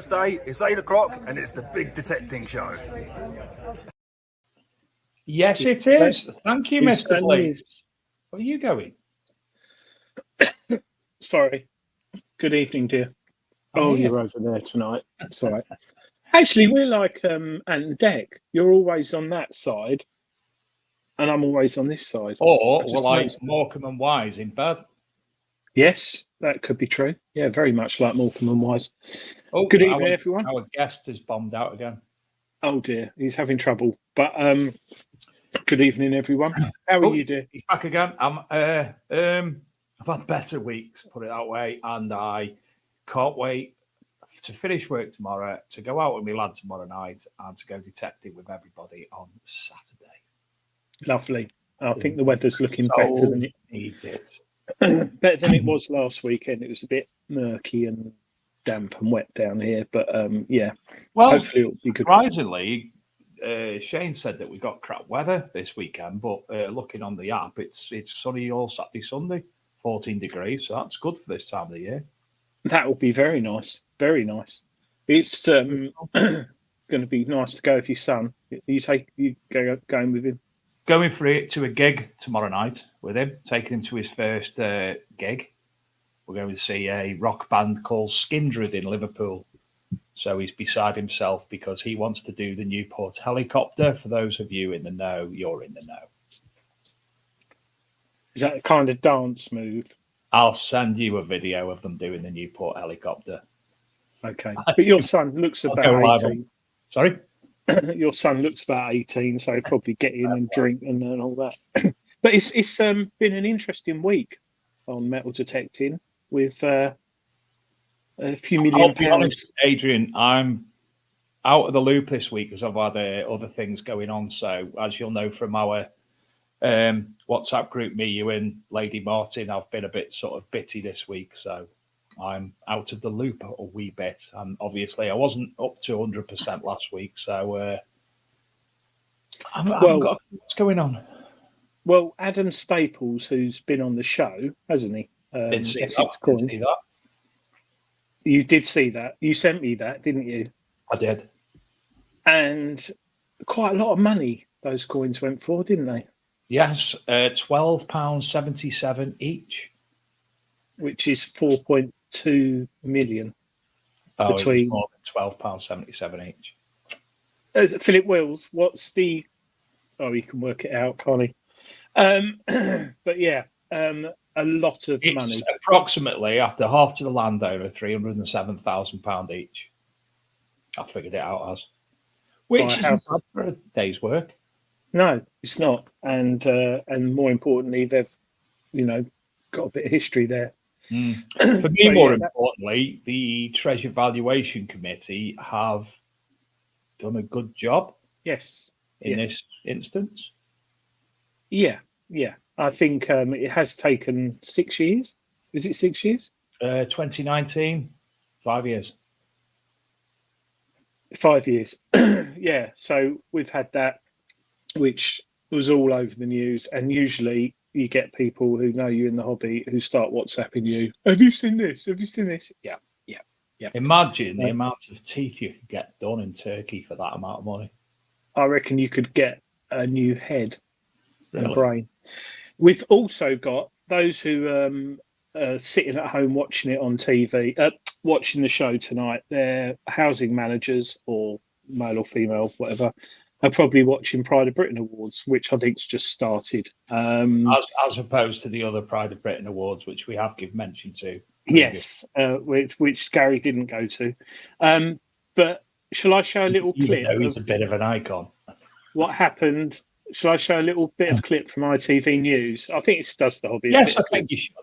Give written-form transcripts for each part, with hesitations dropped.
Thursday, it's 8 o'clock, and it's the big detecting show. Yes, it is. Thank you, Mr. Blake. Where are you going? Sorry. Good evening, dear. You're over there tonight. It's all right. Actually, we're like Ant and Dec. You're always on that side, and I'm always on this side. Or we're like Morecambe and Wise in bed. Yes, that could be true. Yeah, very much like Morecambe and Wise. Oh, good evening, everyone. Our guest is bombed out again. Oh dear, he's having trouble. But good evening, everyone. How are you, dear? He's back again. I've had better weeks, put it that way, and I can't wait to finish work tomorrow, to go out with my lad tomorrow night, and to go detecting with everybody on Saturday. Lovely. I think the weather's looking better than it needs it. Better than it was last weekend. It was a bit murky and damp and wet down here, but yeah. Well, hopefully it'll be good. Surprisingly, Shane said that we got crap weather this weekend, but looking on the app, it's sunny all Saturday, Sunday, 14 degrees. So that's good for this time of the year. That will be very nice. Very nice. It's going to be nice to go with your son. You going with him? Going to a gig tomorrow night with him, taking him to his first gig. We're going to see a rock band called Skindred in Liverpool. So he's beside himself because he wants to do the Newport Helicopter. For those of you in the know, you're in the know. Is that a kind of dance move? I'll send you a video of them doing the Newport Helicopter. Okay. But your son looks about 18. Sorry? Your son looks about 18, so he'll probably get in and drink and all that. But it's been an interesting week on metal detecting with a few million I'll be honest, Adrian, I'm out of the loop this week because I've had other things going on. So as you'll know from our WhatsApp group, me, you and Lady Martin, I've been a bit sort of bitty this week. So I'm out of the loop a wee bit. And obviously I wasn't up to 100% last week. So I haven't got what's going on. Well, Adam Staples, who's been on the show, hasn't he? Didn't see that. You did see that. You sent me that, didn't you? I did. And quite a lot of money those coins went for, didn't they? Yes, £12.77 each. Which is 4.2 million. Between more than £12.77 each. Philip Wills, what's the... Oh, he can work it out, can't he? But yeah, a lot of money. Approximately, after half to the landowner, £307,000 each. I figured it out as. Which isn't bad for a day's work. No, it's not. And more importantly, they've, got a bit of history there. For me, more importantly, the Treasure Valuation Committee have done a good job. Yes. In this instance. Yeah. I think it has taken 6 years. Is it 6 years? 2019, 5 years. 5 years. Yeah. So we've had that, which was all over the news. And usually you get people who know you in the hobby who start WhatsApping you. Have you seen this? Have you seen this? Yeah. Imagine the amount of teeth you could get done in Turkey for that amount of money. I reckon you could get a new head and brain. We've also got those who are sitting at home watching it on TV, watching the show tonight. They're housing managers or male or female, whatever, are probably watching Pride of Britain Awards, which I think's just started. As opposed to the other Pride of Britain Awards, which we have given mention to. Yes, which Gary didn't go to. But shall I show a little clip? He's a bit of an icon. What happened? Shall I show a little bit of clip from ITV News? I think it does the hobby. Yes, I think you should.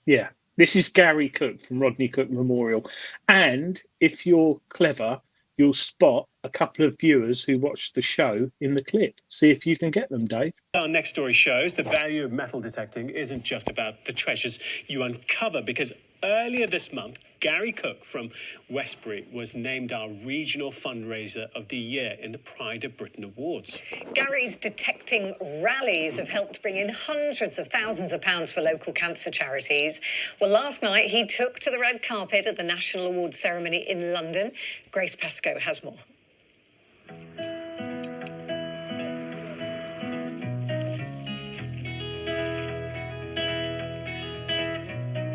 Yeah. This is Gary Cook from Rodney Cook Memorial. And if you're clever, you'll spot a couple of viewers who watched the show in the clip. See if you can get them, Dave. Our next story shows the value of metal detecting isn't just about the treasures you uncover, because Earlier this month, Gary Cook from Westbury was named our regional fundraiser of the year in the Pride of Britain Awards. Gary's detecting rallies have helped bring in hundreds of thousands of pounds for local cancer charities. Well, last night he took to the red carpet at the National Awards ceremony in London. Grace Pascoe has more.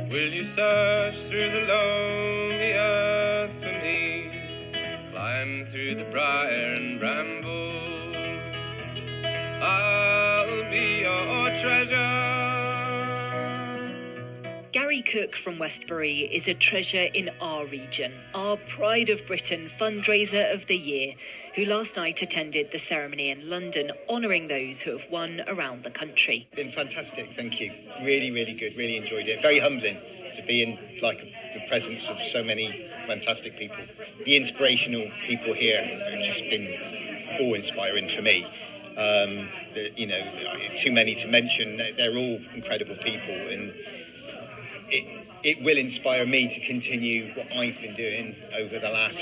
Will you search through the lonely earth for me? Climb through the briar and bramble. I'll be your treasure. Gary Cook from Westbury is a treasure in our region, our Pride of Britain fundraiser of the year, who last night attended the ceremony in London, honouring those who have won around the country. Been fantastic, thank you. Really, really good, really enjoyed it. Very humbling to be in the presence of so many fantastic people. The inspirational people here have just been awe-inspiring for me. Too many to mention. They're all incredible people, and it will inspire me to continue what I've been doing over the last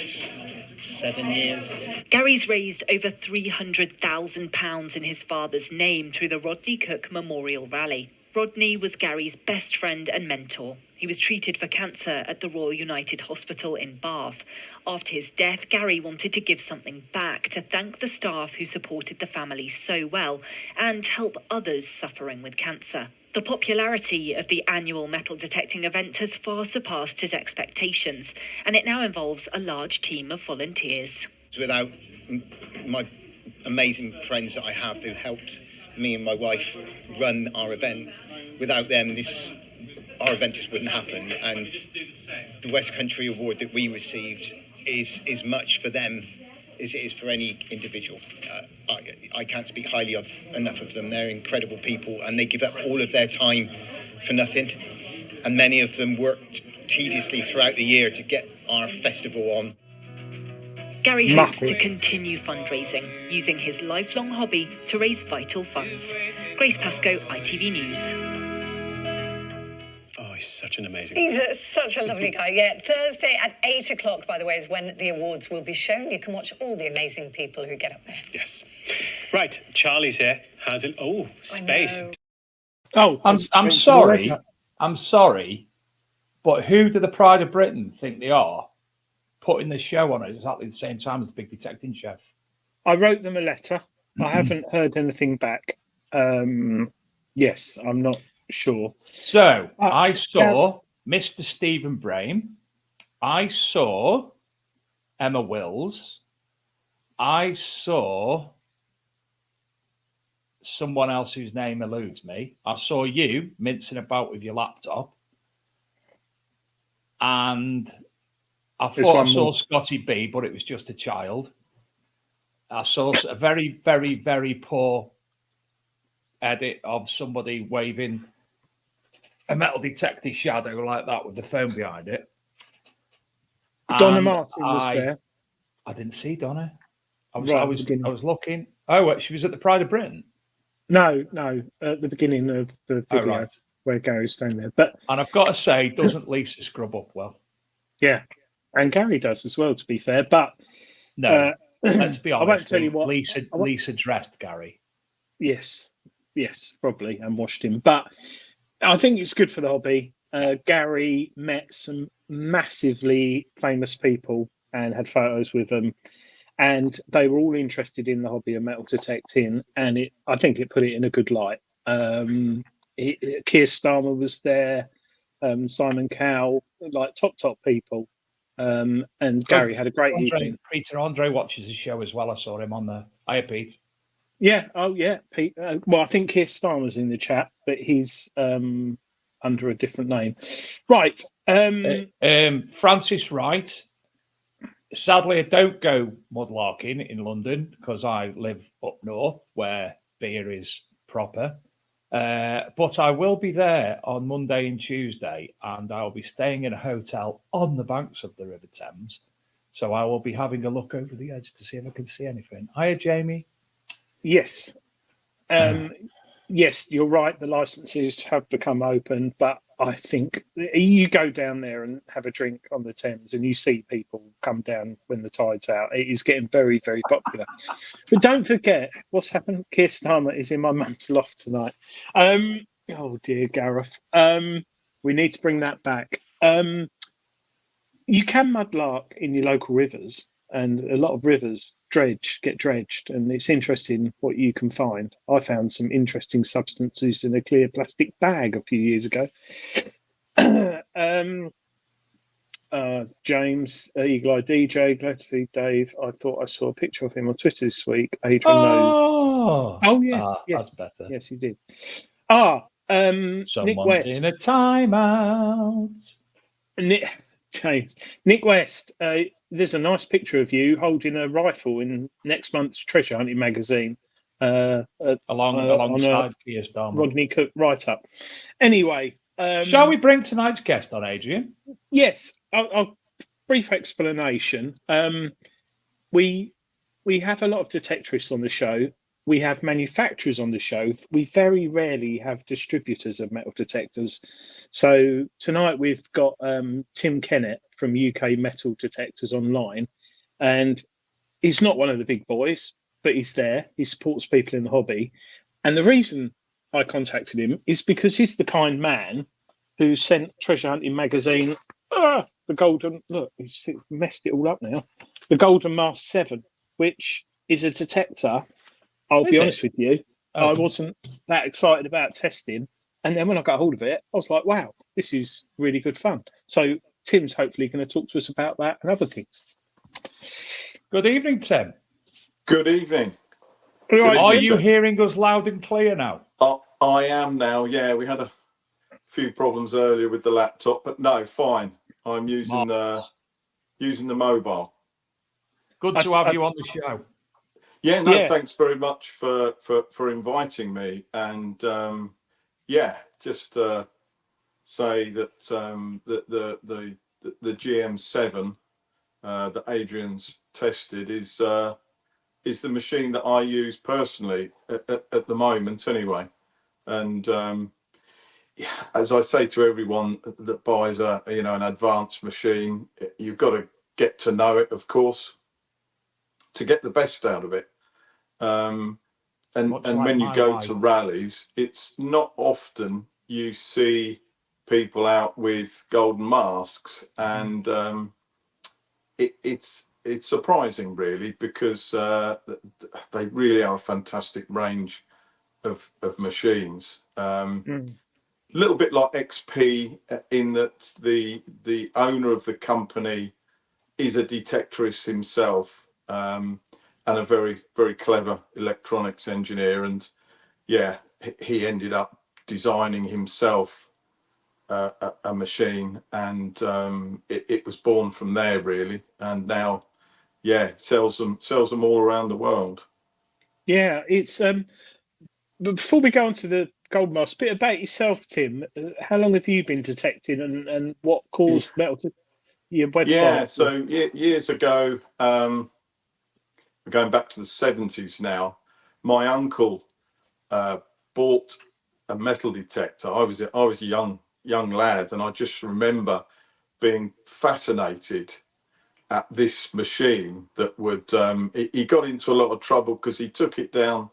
7 years. Gary's raised over £300,000 in his father's name through the Rodney Cook Memorial Rally. Rodney was Gary's best friend and mentor. He was treated for cancer at the Royal United Hospital in Bath. After his death, Gary wanted to give something back to thank the staff who supported the family so well and help others suffering with cancer. The popularity of the annual metal detecting event has far surpassed his expectations, and it now involves a large team of volunteers. Without my amazing friends that I have who helped me and my wife run our event, without them our event just wouldn't happen. And the West Country Award that we received is much for them as it is for any individual. I can't speak highly of enough of them. They're incredible people, and they give up all of their time for nothing. And many of them worked tediously throughout the year to get our festival on. Gary hopes to continue fundraising, using his lifelong hobby to raise vital funds. Grace Pascoe, ITV News. Oh, he's such an amazing He's such a lovely guy. Yeah, Thursday at 8 o'clock, by the way, is when the awards will be shown. You can watch all the amazing people who get up there. Yes. Right, Charlie's here. Has it? Oh, space. Oh, I'm sorry. I'm sorry, but who do the Pride of Britain think they are? Putting this show on at exactly the same time as the Big Detecting Show. I wrote them a letter. I haven't heard anything back. Yes, I'm not sure. So I saw Mr. Stephen Brame. I saw Emma Wills. I saw someone else whose name eludes me. I saw you mincing about with your laptop. And I thought I saw Scotty B, but it was just a child. I saw a very, very, very poor edit of somebody waving a metal detector shadow like that with the phone behind it. Donna Martin was there. I didn't see Donna. I was looking. Oh, she was at the Pride of Britain. No, at the beginning of the video where Gary's standing there. And I've got to say, doesn't Lisa scrub up well? Yeah, and Gary does as well, to be fair. But no, let's be honest. I won't tell you what Lisa dressed Gary. Yes, probably, and washed him. But I think it's good for the hobby. Gary met some massively famous people and had photos with them, and they were all interested in the hobby of metal detecting, and I think it put it in a good light. Keir Starmer was there, Simon Cowell, like top people, and Gary had a great evening. Peter Andre watches the show as well. I saw him on the. Hiya, Pete. Yeah, Pete. Well, I think Keir Starmer's in the chat, but he's under a different name. Right. Francis Wright. Sadly, I don't go mudlarking in London because I live up north where beer is proper. But I will be there on Monday and Tuesday, and I'll be staying in a hotel on the banks of the River Thames. So I will be having a look over the edge to see if I can see anything. Hiya, Jamie. Yes. Yes, you're right. The licenses have become open, but I think you go down there and have a drink on the Thames and you see people come down when the tide's out. It is getting very, very popular. But don't forget what's happened. Keir Starmer is in my mum's loft tonight. Oh, dear, Gareth. We need to bring that back. You can mudlark in your local rivers, and a lot of rivers get dredged, and it's interesting what you can find. I found some interesting substances in a clear plastic bag a few years ago. James, Eagle Eye DJ, glad to see Dave. I thought I saw a picture of him on Twitter this week. Adrian knows. Oh, yes, yes. That's better. Yes, you did. Nick Someone's West. in a timeout. Nick West, there's a nice picture of you holding a rifle in next month's treasure hunting magazine. Alongside Keir Starmer. Rodney Cook write-up. Anyway. Shall we bring tonight's guest on, Adrian? Yes. I'll brief explanation. We have a lot of detectorists on the show. We have manufacturers on the show. We very rarely have distributors of metal detectors. So tonight we've got Tim Kennett from UK Metal Detectors Online. And he's not one of the big boys, but he's there. He supports people in the hobby. And the reason I contacted him is because he's the kind man who sent Treasure Hunting magazine, the Golden, look, he's messed it all up now, the Golden Mask 7, which is a detector. I'll be honest with you, I wasn't that excited about testing. And then when I got hold of it, I was like, wow, this is really good fun. So Tim's hopefully going to talk to us about that and other things. Good evening, Tim. Good evening. Right, are you hearing us loud and clear now? I am now, yeah. We had a few problems earlier with the laptop, but no, fine. I'm using the mobile. Good to have you on the show. Yeah, no, thanks very much for inviting me. And just say that the GM7 that Adrian's tested is the machine that I use personally at the moment, anyway. And as I say to everyone that buys an advanced machine, you've got to get to know it, of course, to get the best out of it. And when you go to rallies, it's not often you see people out with golden masks, and it's surprising, really, because they really are a fantastic range of machines. A little bit like XP in that the owner of the company is a detectorist himself, and a very, very clever electronics engineer. And he ended up designing himself a machine, and it was born from there, really. And now, it sells them all around the world. Yeah, it's but before we go on to the gold mask, a bit about yourself, Tim. How long have you been detecting, and what caused metal to your website? Yeah, so years ago, going back to the 70s now, my uncle bought a metal detector. I was a young lad, and I just remember being fascinated at this machine that would. He got into a lot of trouble because he took it down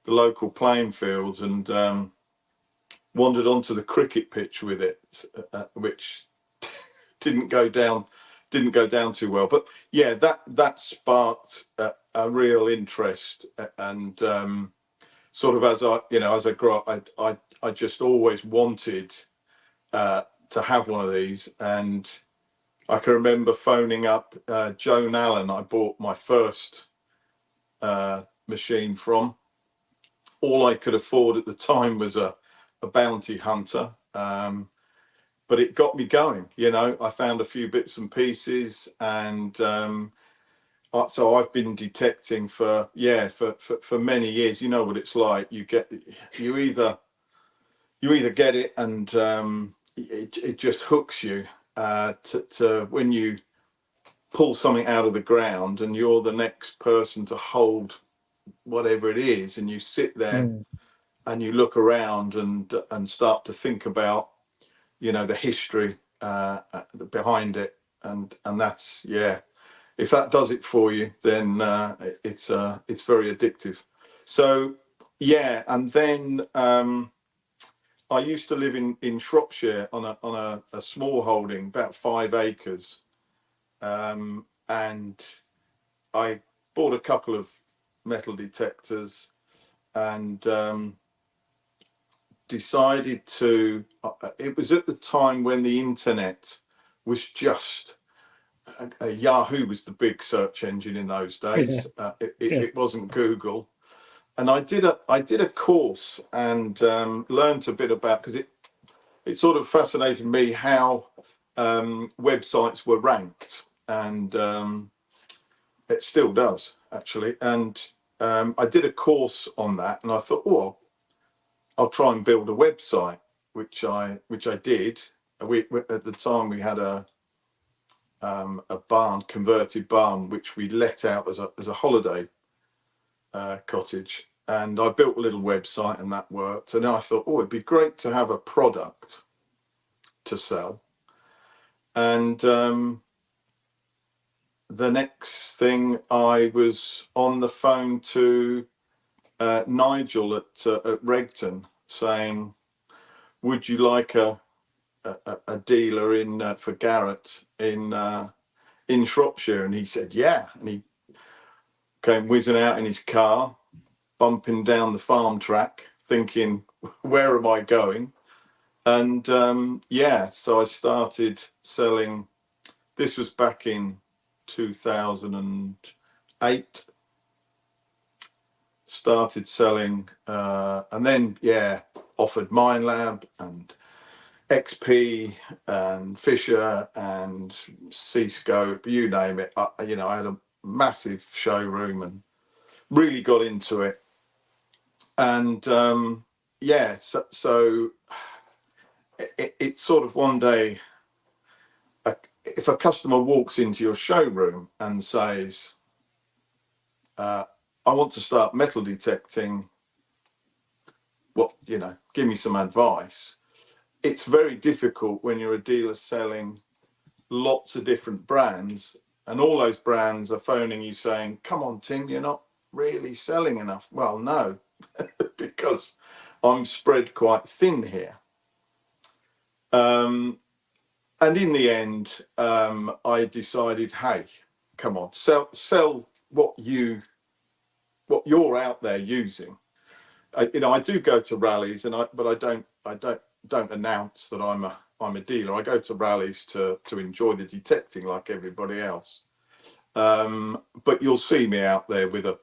the local playing fields and wandered onto the cricket pitch with it, which didn't go down too well. But yeah, that sparked a real interest, and sort of as I grew up, I just always wanted to have one of these. And I can remember phoning up Joan Allen. I bought my first machine from. All I could afford at the time was a bounty hunter, but it got me going. I found a few bits and pieces, and so I've been detecting for many years. You know what it's like. You either get it, and it just hooks you to when you pull something out of the ground, and you're the next person to hold whatever it is, and you sit there and you look around and start to think about you know, the history behind it, and that's, yeah, if that does it for you, then it's very addictive. So yeah, and then I used to live in Shropshire on a small holding, about 5 acres, and I bought a couple of metal detectors and decided to. It was at the time when the internet was just. Yahoo was the big search engine in those days. It wasn't Google, and I did a course and learned a bit about, because it sort of fascinated me how websites were ranked, and it still does actually. And I did a course on that, and I thought, well, I'll try and build a website, which I did. We at the time we had a barn, converted barn, which we let out as a holiday cottage, and I built a little website, and that worked. And I thought, oh, it'd be great to have a product to sell. And the next thing, I was on the phone to Nigel at Regton saying, would you like a dealer in for Garrett in Shropshire? And he said, yeah. And he came whizzing out in his car, bumping down the farm track, thinking, where am I going? And yeah, so I started selling. This was back in 2008. Started selling, and then, yeah, offered MindLab and XP and Fisher and C-Scope, you name it. I had a massive showroom and really got into it. And yeah, so it's sort of one day, if a customer walks into your showroom and says, I want to start metal detecting, give me some advice. It's very difficult when you're a dealer selling lots of different brands, and all those brands are phoning you saying, come on, Tim, you're not really selling enough. Well, no, because I'm spread quite thin here. And in the end, I decided, hey, come on, sell what you're out there using. I do go to rallies, but I don't announce that I'm a dealer. I go to rallies to enjoy the detecting like everybody else. But you'll see me out there with a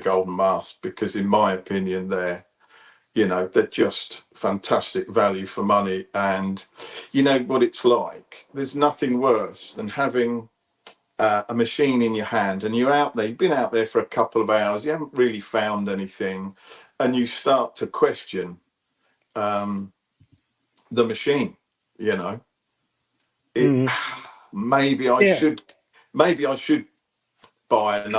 golden mask, because in my opinion, they're just fantastic value for money. And you know what it's like. There's nothing worse than having a machine in your hand, and you're out there, you've been out there for a couple of hours, you haven't really found anything, and you start to question the machine. Maybe I should buy a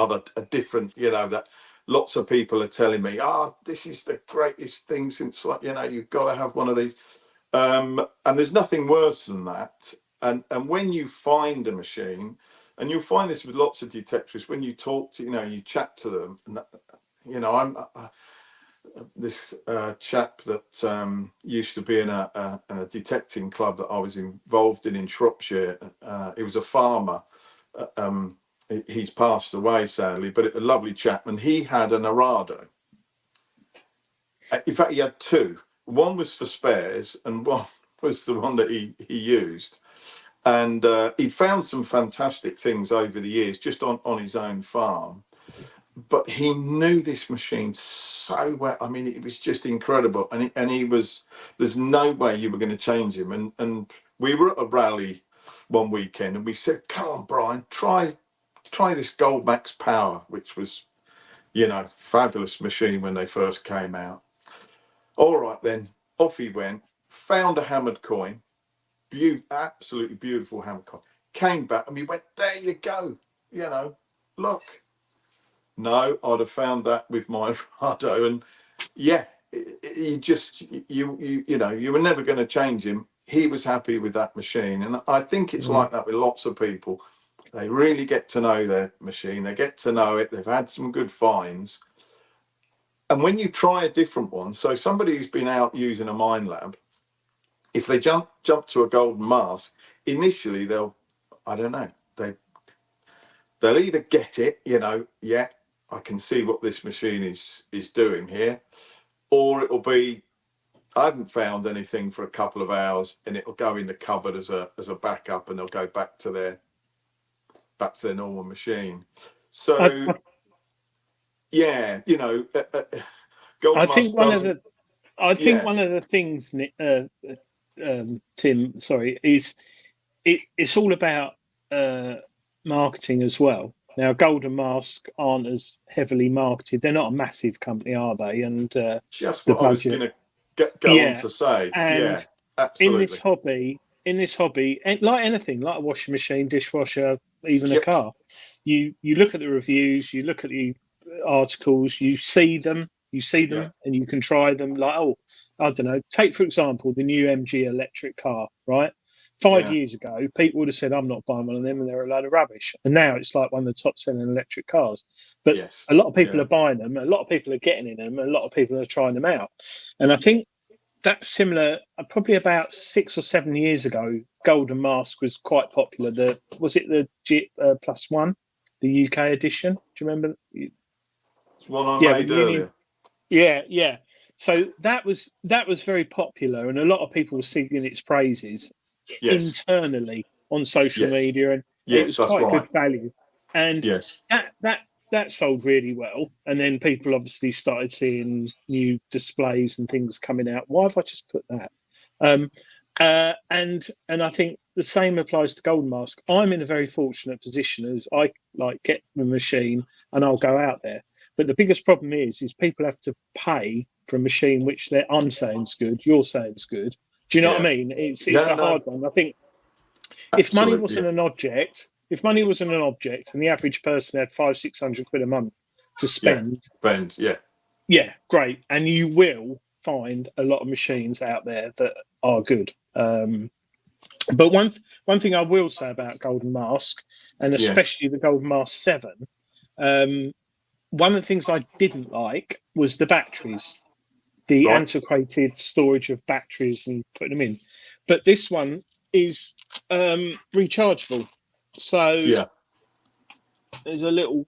different, that lots of people are telling me, this is the greatest thing since, you've got to have one of these. And there's nothing worse than that. And when you find a machine, and you'll find this with lots of detectors, when you talk to, you chat to them, and I'm this chap that used to be in a detecting club that I was involved in Shropshire. He was a farmer. He's passed away, sadly, but a lovely chap. And he had an Arado. In fact, he had two. One was for spares, and one was the one that he used. And he'd found some fantastic things over the years, just on his own farm. But he knew this machine so well. I mean, it was just incredible. And he was, there's no way you were going to change him. And we were at a rally one weekend, and we said, come on, Brian, try this Gold Max Power, which was, fabulous machine when they first came out. All right, then, off he went, found a hammered coin, absolutely beautiful hammered coin, came back, and we went, there you go, look. No, I'd have found that with my Rado, and yeah, you were never going to change him. he was happy with that machine. And I think it's like that with lots of people. They really get to know their machine. They get to know it. They've had some good finds. And when you try a different one, so somebody who's been out using a Mind Lab, if they jump to a golden mask, initially they'll either get it, yeah, I can see what this machine is doing here, or it'll be, I haven't found anything for a couple of hours, and it'll go in the cupboard as a backup, and they'll go back to their normal machine. So yeah, golden I think mask one of the things, Tim, sorry, is it's all about marketing as well. Now, Golden Mask aren't as heavily marketed. They're not a massive company, are they? And just what I was going to go on to say. And yeah, absolutely. In this hobby, and like anything, like a washing machine, dishwasher, even a car, you look at the reviews, you look at the articles, you see them, and you can try them. Like, I don't know. Take, for example, the new MG electric car, right? 5 years ago, people would have said, I'm not buying one of them, and they're a load of rubbish. And now it's like one of the top selling electric cars. But a lot of people are buying them, a lot of people are getting in them, and a lot of people are trying them out. And I think that's similar. Probably about 6 or 7 years ago, Golden Mask was quite popular. Was it the G Plus One, the UK edition? Do you remember? It's one I made earlier. Yeah. So that was very popular, and a lot of people were singing its praises internally on social media, and it was quite good value. And that sold really well. And then people obviously started seeing new displays and things coming out. Why have I just put that? And I think the same applies to Golden Mask. I'm in a very fortunate position as I get the machine and I'll go out there. But the biggest problem is people have to pay for a machine which I'm saying is good, you're saying is good. Do you know what I mean? It's a hard one. I think if money wasn't an object, and the average person had 500-600 quid a month to spend, great, and you will find a lot of machines out there that are good. But one thing I will say about Golden Mask, and especially the Golden Mask 7, one of the things I didn't like was the batteries, the antiquated storage of batteries and putting them in. But this one is rechargeable. So there's a little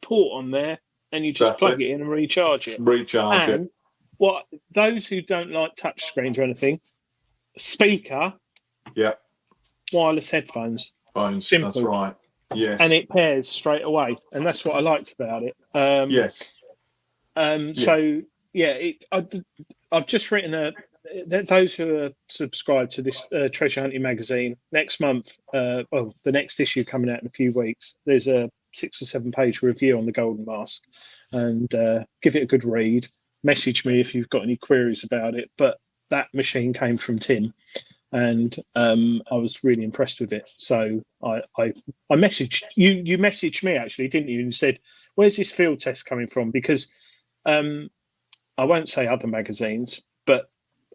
port on there, and you just plug it in and recharge it. And what those who don't like touch screens or anything, speaker, wireless headphones. Simple. That's right. Yes. And it pairs straight away, and that's what I liked about it. So I've just written those who are subscribed to this treasure hunting magazine, next month, the next issue coming out in a few weeks, there's a 6 or 7 page review on the Golden Mask, and give it a good read. Message me if you've got any queries about it. But that machine came from Tim, and I was really impressed with it. So I messaged you. You messaged me actually, didn't you? And said, "Where's this field test coming from?" Because I won't say other magazines, but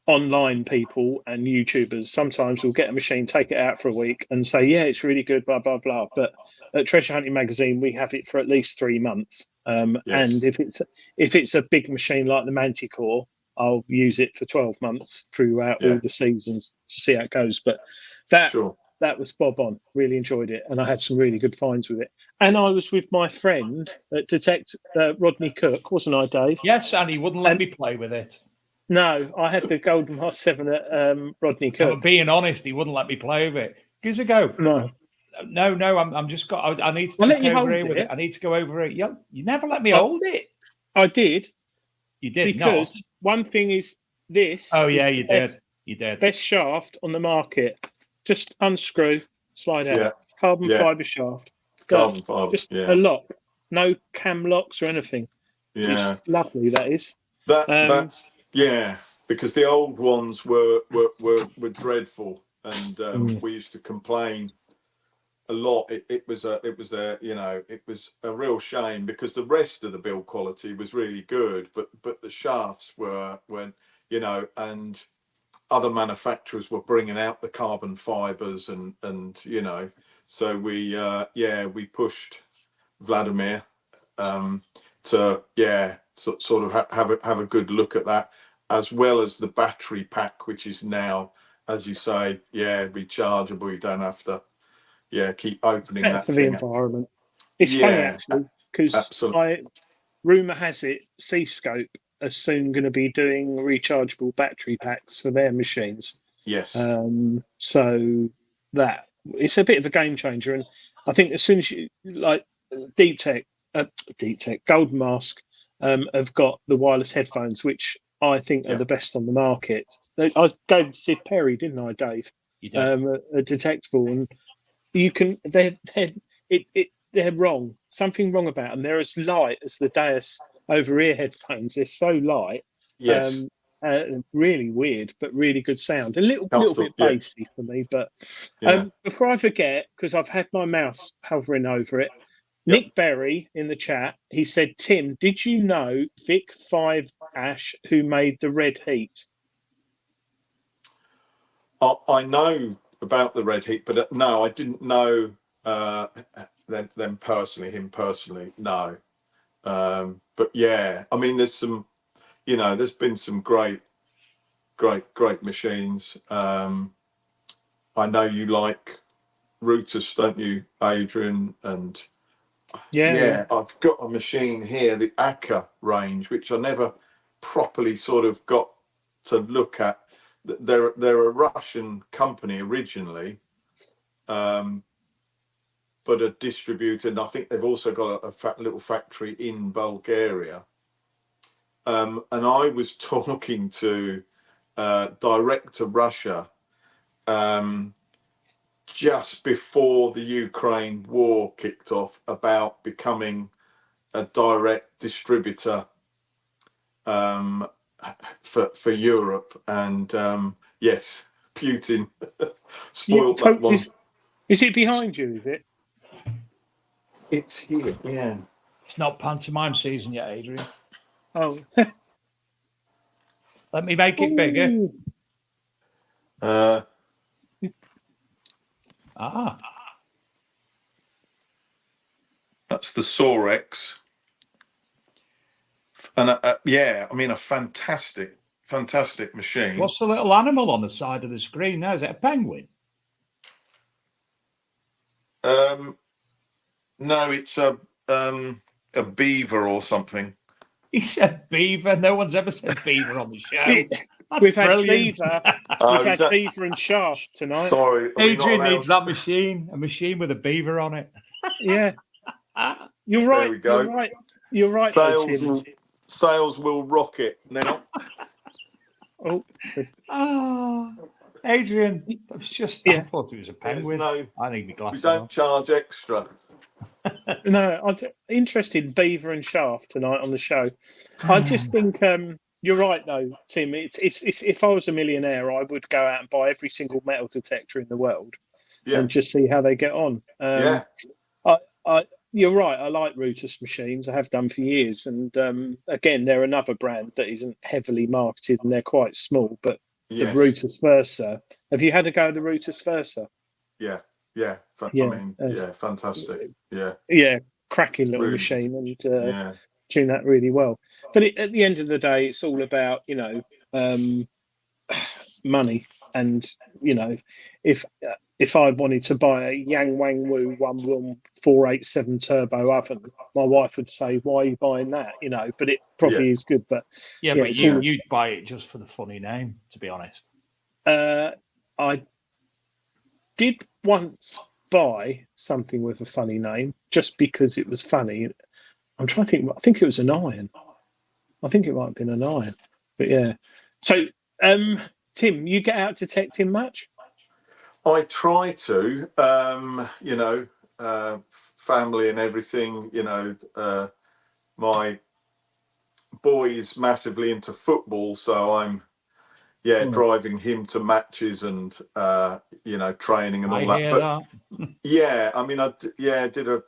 online people and YouTubers sometimes will get a machine, take it out for a week, and say, "Yeah, it's really good," blah blah blah. But at Treasure Hunting Magazine, we have it for at least 3 months. And if it's a big machine like the Manticore, I'll use it for 12 months throughout all the seasons to see how it goes. But that was bob on. Really enjoyed it, and I had some really good finds with it. And I was with my friend at Rodney Cook, wasn't I, Dave? Yes, and he wouldn't let me play with it. No, I had the Golden Mask 7 at Rodney Cook. I'm being honest, he wouldn't let me play with it. Give us a go. No, I'm just got. I need to go over here with it. I need to go over it. You never let me hold it. I did. You did because not. One thing is this. Oh yeah, you did. You did. Best shaft on the market. Just unscrew, slide out. Carbon fibre shaft. Carbon fibre. Just a lock. No cam locks or anything. Yeah. Just lovely. That is. That's because the old ones were dreadful, and we used to complain a lot. It was a real shame because the rest of the build quality was really good, but the shafts were and other manufacturers were bringing out the carbon fibers, and so we pushed Vladimir to sort of have a good look at that, as well as the battery pack, which is now, as you say, rechargeable. You don't have to keep opening that for thing the environment. It's funny actually, because rumor has it Seascope are soon going to be doing rechargeable battery packs for their machines. Yes. So that it's a bit of a game changer, and I think as soon as you like Deep Tech, Golden Mask have got the wireless headphones, which I think are the best on the market. I gave Sid Perry, didn't I, Dave? You did. A Detectable, and you can they're wrong. Something wrong about them. They're as light as the Deus over-ear headphones. They're so light. Yes. Really weird, but really good sound. A little bit bassy for me, but before I forget, because I've had my mouse hovering over it, Nick Berry in the chat, he said, Tim, did you know Vic 5 Ash who made the Red Heat? I know about the Red Heat, but no, I didn't know them personally, him personally, no. But yeah, I mean, there's some, there's been some great machines. I know you like Rutus, don't you, Adrian? And I've got a machine here, the Aka range, which I never properly sort of got to look at. They're a Russian company originally, but a distributor, and I think they've also got a little factory in Bulgaria. And I was talking to direct to Russia just before the Ukraine war kicked off about becoming a direct distributor for Europe, and yes, Putin spoiled that one. Is it behind you? Is it? It's here. Yeah. It's not pantomime season yet, Adrian. Oh. Let me make it bigger. That's the Sorex. And I mean, a fantastic machine. What's the little animal on the side of the screen now? Is it a penguin? No, it's a beaver or something. He said beaver. No one's ever said beaver on the show. We've had beaver. We've had beaver and shaft tonight. Sorry, Adrian needs that machine. A machine with a beaver on it. Yeah, you're right. There we go. You're right. Sales will rocket now. Adrian, it was just. I thought it was a penguin. I need my glasses. We don't charge extra. No, I'm interested in beaver and shaft tonight on the show. I just think you're right, though, Tim. It's if I was a millionaire, I would go out and buy every single metal detector in the world and just see how they get on. You're right. I like Rutus machines. I have done for years, and again, they're another brand that isn't heavily marketed, and they're quite small. But the Rutus Versa. Have you had a go at the Rutus Versa? Yeah. I mean, fantastic. Yeah, cracking little machine, and tune that really well. But at the end of the day, it's all about money, and if I wanted to buy a Yang Wangwu 1 487 turbo oven, my wife would say, "Why are you buying that?" But it probably is good. But but you'd buy it just for the funny name, to be honest. I did once buy something with a funny name just because it was funny. I'm trying to think. I think it was an iron. I think it might have been an iron. But yeah. So, Tim, you get out detecting much? I try to. Family and everything. My boy is massively into football, so I'm driving him to matches and training and all that. But I mean, I did a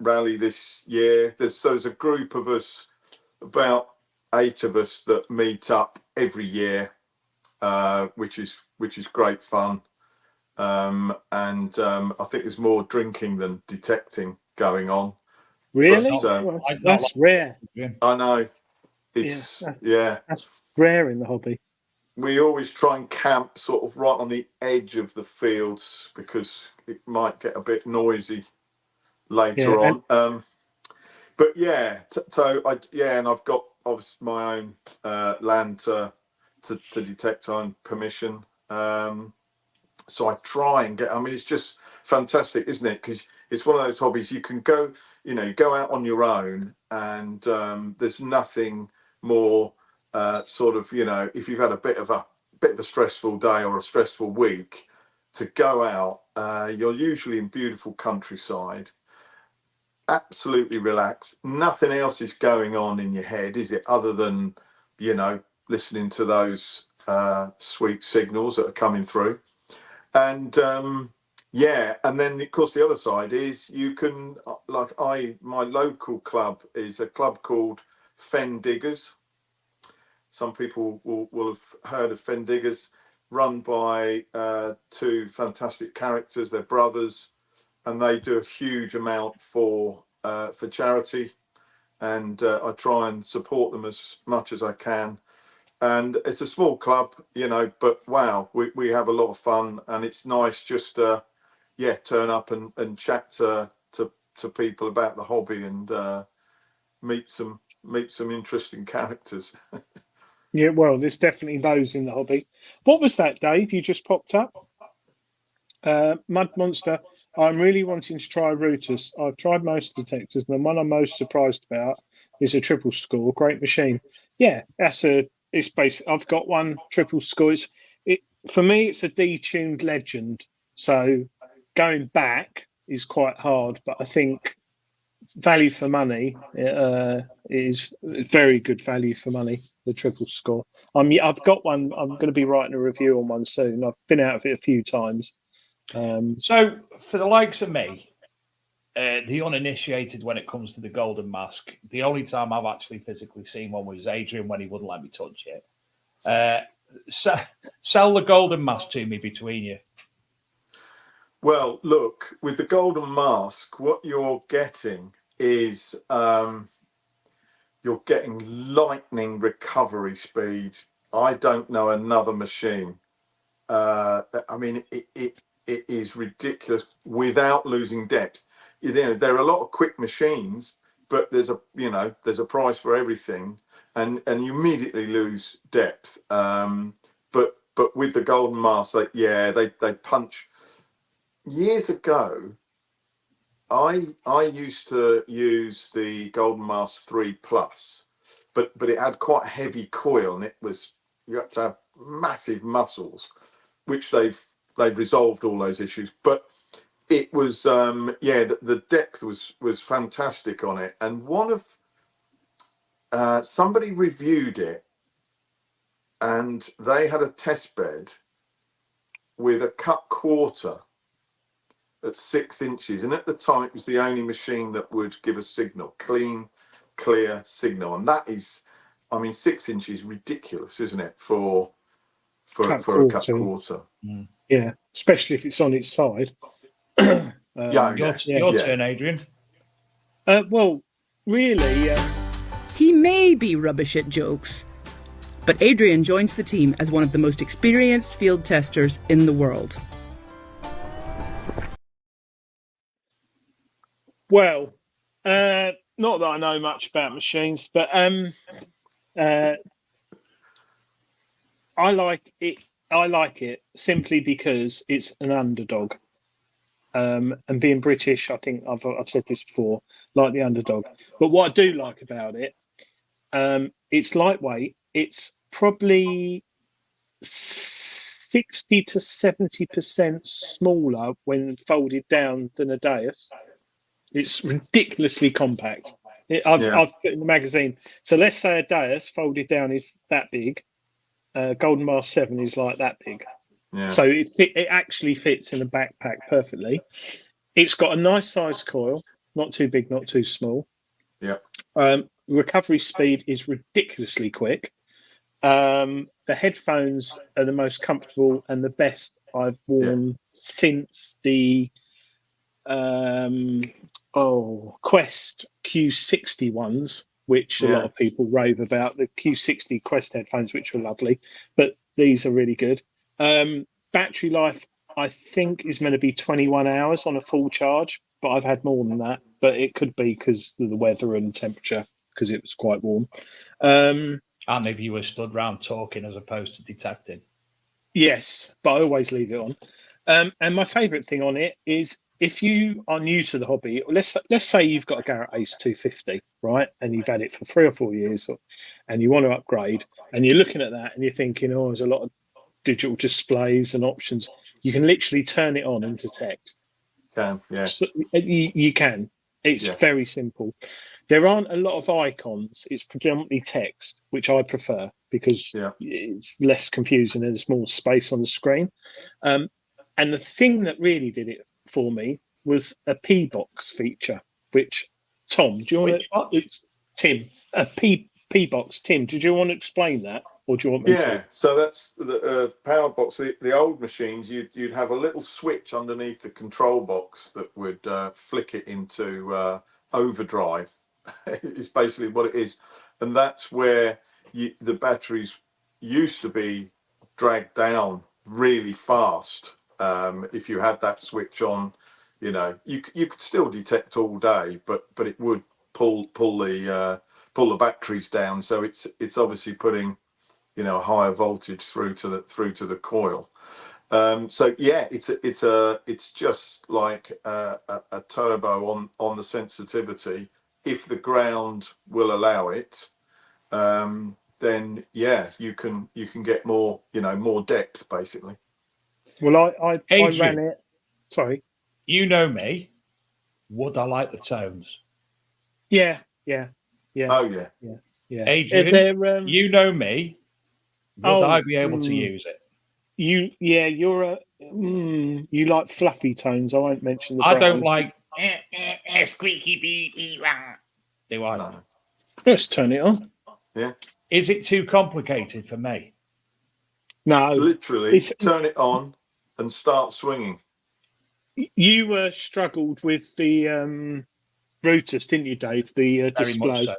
rally this year. There's a group of us, about 8 of us, that meet up every year, which is great fun. And I think there's more drinking than detecting going on. Really? But, that's rare. I know. It's that's rare in the hobby. We always try and camp sort of right on the edge of the fields because it might get a bit noisy later on. But and I've got obviously my own land to detect on permission. So I try and get. I mean, it's just fantastic, isn't it? Because it's one of those hobbies you can go, you go out on your own, and there's nothing more sort of, if you've had a bit of a stressful day or a stressful week, to go out. You're usually in beautiful countryside, absolutely relaxed. Nothing else is going on in your head, is it? Other than listening to those sweet signals that are coming through. And and then of course the other side is you can, my local club is a club called Fen Diggers. Some people will have heard of Fen Diggers, run by two fantastic characters. They're brothers, and they do a huge amount for charity, and I try and support them as much as I can. And it's a small club, but wow, we have a lot of fun, and it's nice just to turn up and chat to people about the hobby and meet some interesting characters. Yeah, well, there's definitely those in the hobby. What was that, Dave? You just popped up. Mud Monster. I'm really wanting to try Rootus. I've tried most detectors, and the one I'm most surprised about is a triple score. Great machine. Yeah, it's basic. I've got one triple score. For me, it's a detuned legend. So going back is quite hard, but I think value for money is very good value for money. The triple score. I've got one. I'm going to be writing a review on one soon. I've been out of it a few times. So for the likes of me, the uninitiated when it comes to the golden mask, the only time I've actually physically seen one was Adrian when he wouldn't let me touch it. Sell the golden mask to me between you. Well, look, with the golden mask, what you're getting is you're getting lightning recovery speed. I don't know another machine. I mean, it is ridiculous without losing depth. There are a lot of quick machines, but there's a price for everything, and you immediately lose depth. But with the golden mask, they punch. Years ago, I used to use the Golden Mask 3 Plus, but it had quite a heavy coil, and you had to have massive muscles, which they've resolved all those issues. But it was the depth was fantastic on it, and somebody reviewed it, and they had a test bed with a cut quarter at 6 inches, and at the time it was the only machine that would give a signal, clean, clear signal, and that is, 6 inches, ridiculous, isn't it, for a cut quarter? Yeah, especially if it's on its side. Your turn, Adrian. Well, really, he may be rubbish at jokes, but Adrian joins the team as one of the most experienced field testers in the world. Well, not that I know much about machines, but I like it. I like it simply because it's an underdog. And being British, I think I've said this before, like the underdog. But what I do like about it, it's lightweight. It's probably 60 to 70% smaller when folded down than a Deus. It's ridiculously compact. I've put in the magazine. So let's say a Deus folded down is that big. Golden Mask 7 is like that big. Yeah. So it actually fits in a backpack perfectly. It's got a nice size coil, not too big, not too small. Yeah. Recovery speed is ridiculously quick. The headphones are the most comfortable and the best I've worn since the Quest Q60 ones, which a lot of people rave about. The Q60 Quest headphones, which were lovely, but these are really good. Battery life, I think, is meant to be 21 hours on a full charge, but I've had more than that. But it could be because of the weather and temperature, because it was quite warm. And if you were stood round talking as opposed to detecting. Yes, but I always leave it on. And my favourite thing on it is, if you are new to the hobby, let's say you've got a Garrett Ace 250, right, and you've had it for 3 or 4 years, and you want to upgrade, and you're looking at that and you're thinking, oh, there's a lot of digital displays and options. You can literally turn it on and detect. So you can. It's very simple. There aren't a lot of icons. It's predominantly text, which I prefer because it's less confusing and there's more space on the screen. And the thing that really did it for me was a P box feature, which Tom, do you want to? It's Tim, a P box. Tim, did you want to explain that, or do you want me to? Yeah, so that's the power box. The old machines, you'd have a little switch underneath the control box that would flick it into overdrive. Is basically what it is, and that's where the batteries used to be dragged down really fast. If you had that switch on, you could still detect all day, but it would pull the batteries down. So it's obviously putting a higher voltage through to the coil. So yeah, it's just like a turbo on the sensitivity. If the ground will allow it, then you can get more more depth basically. Well, I Adrian, ran it. Sorry. You know me. Would I like the tones? Yeah. Oh yeah. Adrian, you know me. Would I be able to use it? You're you like fluffy tones. I won't mention the I brand. don't like squeaky beep. Do I? No. Let's turn it on. Yeah. Is it too complicated for me? No. Literally, turn it on and start swinging. You struggled with the Brutus, didn't you, Dave? The display. Very much so.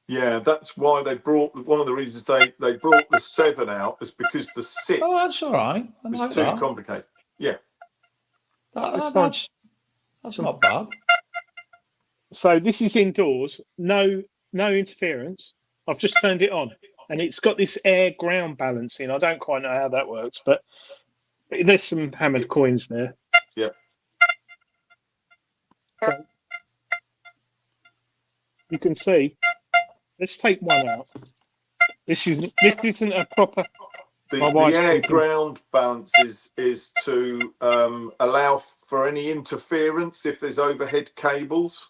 Yeah, that's why they brought one of the reasons they brought the 7 out is because the 6. Oh, that's all right. Was too complicated. Yeah. That's not bad. So this is indoors. No interference. I've just turned it on, and it's got this air ground balancing. I don't quite know how that works, but there's some hammered coins there. Yeah. So you can see. Let's take one out. This isn't a proper. The air ground balance is to allow for any interference if there's overhead cables.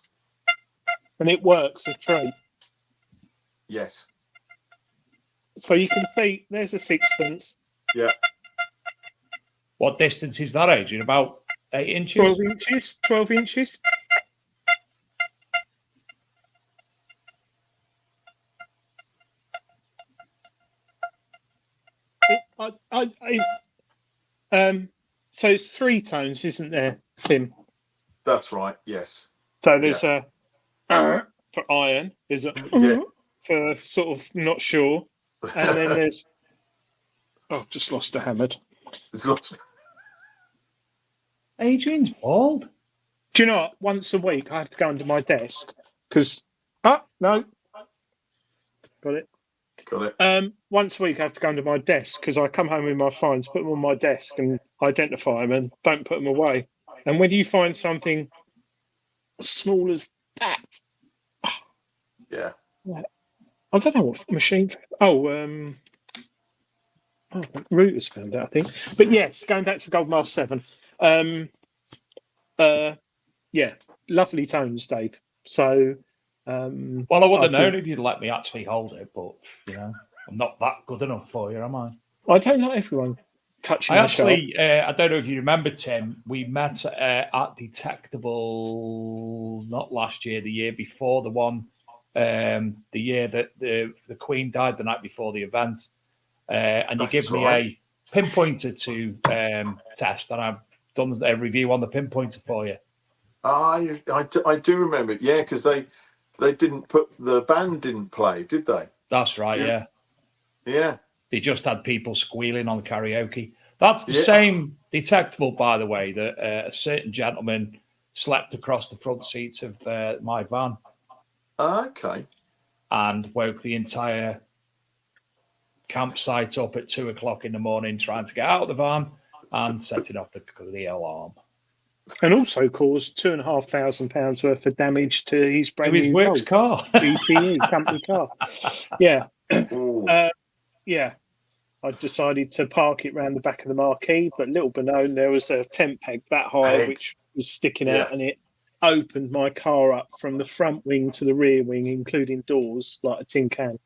And it works a treat. Yes. So you can see there's a sixpence. Yeah. What distance is that, Adrian? About 8 inches? 12 inches. 12 inches. So it's 3 tones, isn't there, Tim? That's right. Yes. So there's a for iron, there's a for sort of not sure, and then there's just lost a hammered. It's lost. Adrian's bald. Do you know what? Once a week I have to go under my desk because no, got it. Once a week I have to go under my desk because I come home with my phones, put them on my desk, and identify them, and don't put them away. And when you find something as small as that, yeah, I don't know what machine. Rooters found that, I think. But yes, going back to Goldmaster 7. Yeah, lovely tones, Dave. So. Well, I would have known if you'd let me actually hold it, but I'm not that good enough for you, am I? I don't like everyone touching. I don't know if you remember, Tim. We met at Detectable not last year, the year before, the one the year that the Queen died, the night before the event, and you That's give me right. a pinpointer to test, and I've done a review on the pinpointer for you. I do remember. Yeah, because the band didn't play, did they? That's right. Yeah. Yeah. They just had people squealing on karaoke. That's the Yeah. same detectable, by the way, that a certain gentleman slept across the front seats of my van Okay. and woke the entire campsite up at 2:00 in the morning trying to get out of the van and setting off the alarm. And also caused £2,500 worth of damage to his brand To his new works Golf, car. GTE company car. Yeah. Ooh. Yeah. I decided to park it round the back of the marquee, but little beknown, there was a tent peg that high which was sticking out, and it opened my car up from the front wing to the rear wing, including doors, like a tin can.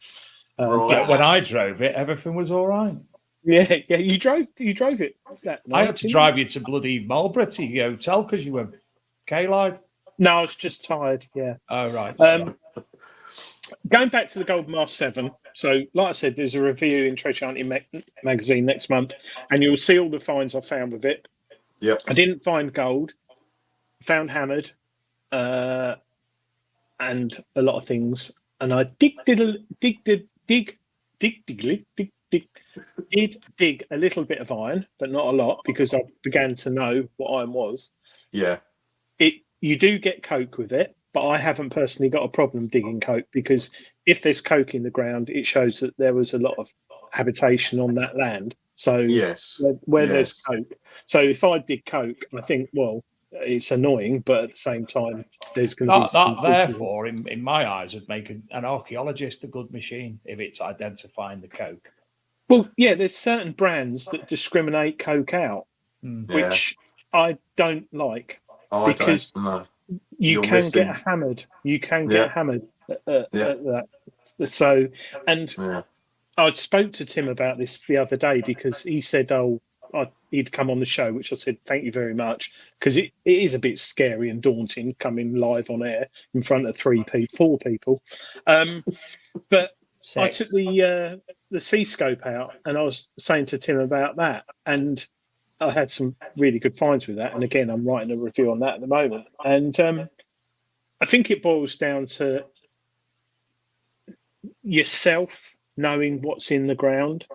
But when I drove it, everything was all right. Yeah, you drove it that night. I had to drive you to bloody Marlborough to your hotel because you were K-Live. No, I was just tired. Yeah. Oh right. Going back to the Golden Mile 7. So, like I said, there's a review in Treasure Hunting magazine next month, and you'll see all the finds I found with it. Yeah. I didn't find gold. Found hammered, and a lot of things. And I did dig a little bit of iron, but not a lot, because I began to know what iron was. Yeah. You do get coke with it, but I haven't personally got a problem digging coke, because if there's coke in the ground, it shows that there was a lot of habitation on that land. So yes, where there's coke. So if I dig coke, I think, well, it's annoying, but at the same time, there's going to be that therefore, in my eyes, would make an archaeologist a good machine if it's identifying the coke. Well, yeah, there's certain brands that discriminate coke out, which I don't like, because you can get hammered. You can get hammered at that. So, and I spoke to Tim about this the other day, because he said, he'd come on the show, which I said, thank you very much, because it is a bit scary and daunting coming live on air in front of 4 people. But I took the C-scope out, and I was saying to Tim about that, and I had some really good finds with that. And again, I'm writing a review on that at the moment. And I think it boils down to yourself knowing what's in the ground,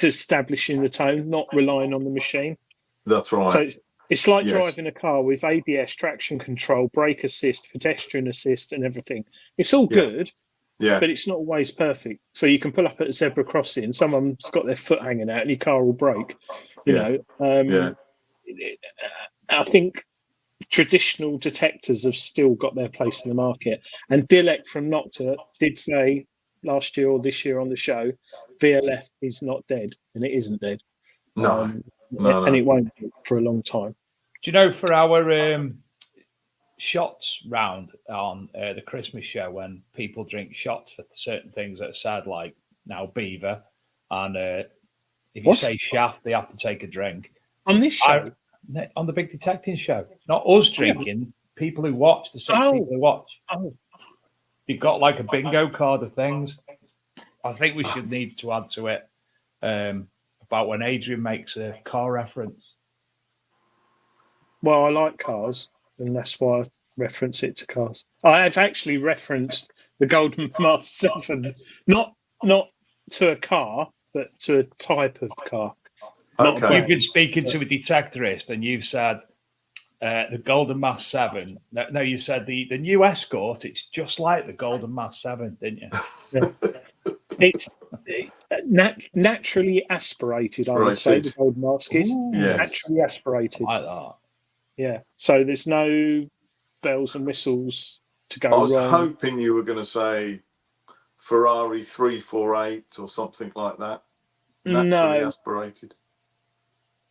establishing the tone, not relying on the machine. That's right. So it's like driving a car with ABS, traction control, brake assist, pedestrian assist, and everything. It's all good, but it's not always perfect. So you can pull up at a zebra crossing, someone's got their foot hanging out, and your car will break. You know, I think traditional detectors have still got their place in the market. And Dilek from Nocta did say last year or this year on the show, VLF is not dead, and it isn't dead. No. And it won't be for a long time. Do you know, for our shots round on the Christmas show, when people drink shots for certain things that are said, like now beaver, and if you say shaft, they have to take a drink. On this show? On the Big Detecting show. Not us drinking, people who watch, the six people who watch. You've got like a bingo card of things. I think we should need to add to it about when Adrian makes a car reference. Well, I like cars, and that's why I reference it to cars. I have actually referenced the Golden Mile 7, not to a car, but to a type of car. Okay. You've been speaking to a detectorist, and you've said the Golden Mass 7. No, you said the new Escort. It's just like the Golden Mass 7, didn't you? It's naturally aspirated, I would say. The Golden Mask is naturally aspirated. Like that. Yeah. So there's no bells and whistles to go I was wrong. hoping you were going to say Ferrari 348 or something like that. Naturally aspirated.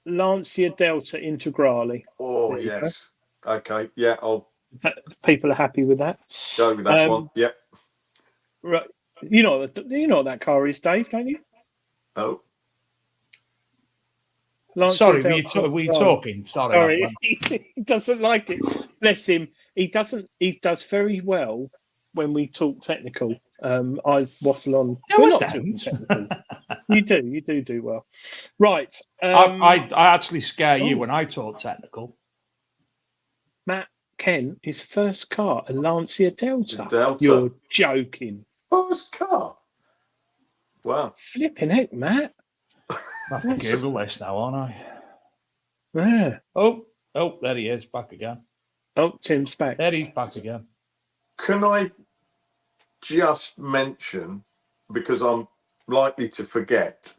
Lancia Delta Integrale. Oh, yes. Okay. Yeah, people are happy with that. Go with that one. Yep. Right. You know what that car is, Dave, don't you? Oh. Lancia Sorry, Delta were you talking? Sorry. He doesn't like it. Bless him. He does very well when we talk technical. I waffle on. No, We're I not don't. talking technical. You do well. Right. I actually scare you oh. when I talk technical. Matt Kent, his first car, a Lancia Delta. Delta. You're joking. First car. Wow. Flipping heck, Matt. I have to Google this now, aren't I? Yeah. Oh, there he is, back again. Oh, Tim's back. There he's back again. Can I just mention, because I'm likely to forget,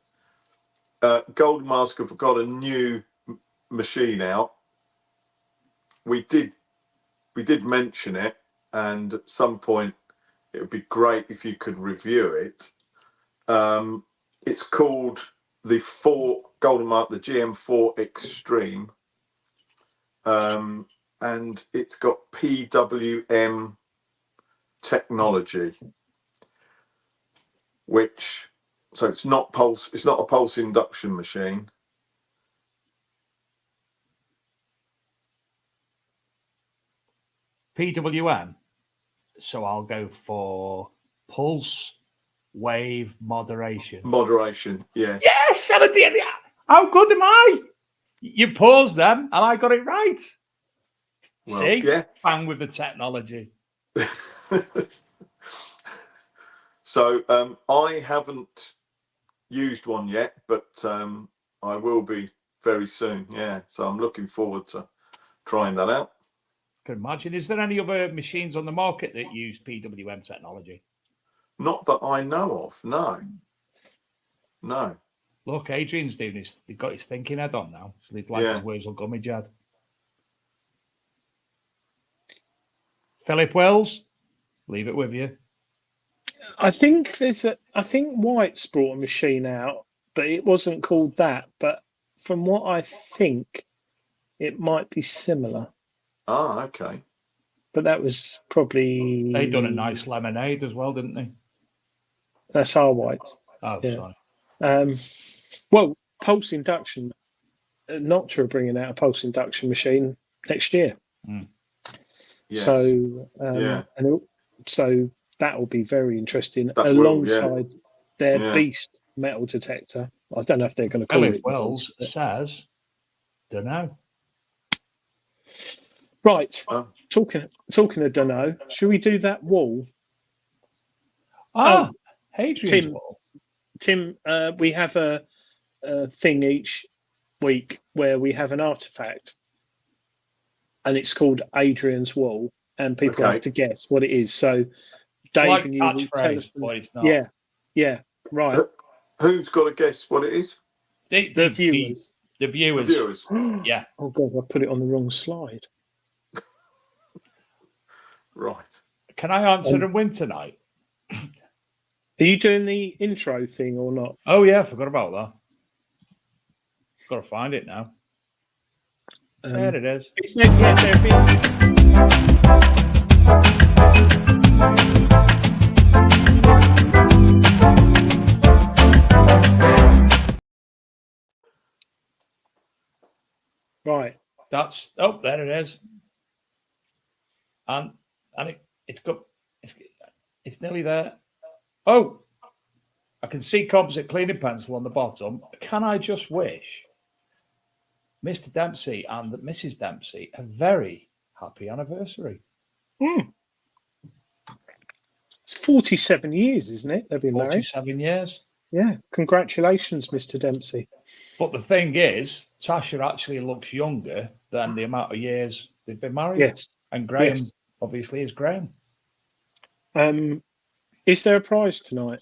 Golden Mask have got a new machine out. We did mention it, and at some point it would be great if you could review it. It's called the Golden Mark, the GM4 Extreme, and it's got PWM technology, so it's not a pulse induction machine. PWM. So I'll go for pulse wave moderation. Moderation, yes. Yes, how good am I? You paused them, and I got it right. Well, see, yeah. bang with the technology. So I haven't used one yet, but I will be very soon. Yeah, so I'm looking forward to trying that out. Can imagine. Is there any other machines on the market that use PWM technology? Not that I know of. No. Look, Adrian's doing his. He's got his thinking head on now. It's like his Wurzel Gummy Jad. Philip Wells, leave it with you. I think White's brought a machine out, but it wasn't called that. But from what I think, it might be similar. Ah, okay. But that was probably... They done a nice lemonade as well, didn't they? That's our White. Oh, yeah. Sorry. Well, pulse induction. Notch are bringing out a pulse induction machine next year. Mm. Yes. So, so that will be very interesting alongside their beast metal detector. I don't know if they're going to call Philip it. Wells says, don't know. Right. Talking of don't know, should we do that wall? Adrian's wall. Tim, we have a thing each week where we have an artifact, and it's called Adrian's wall, and people have to guess what it is. So, Dave like and you will tell us. but it's not. Yeah, right. Who's got to guess what it is? The viewers. The viewers. The viewers. Yeah. Oh God, I put it on the wrong slide. Right. Can I answer and win tonight? Are you doing the intro thing or not? Oh yeah, I forgot about that. Got to find it now. There it is. Right. There it is. And it's nearly there. Oh, I can see composite cleaning pencil on the bottom. Can I just wish Mr. Dempsey and Mrs. Dempsey a very happy anniversary? It's 47 years, isn't it? They've been married. 47 years. Yeah. Congratulations, Mr. Dempsey. But the thing is, Tasha actually looks younger than the amount of years they've been married. Yes. And Graham obviously is Graham. Is there a prize tonight?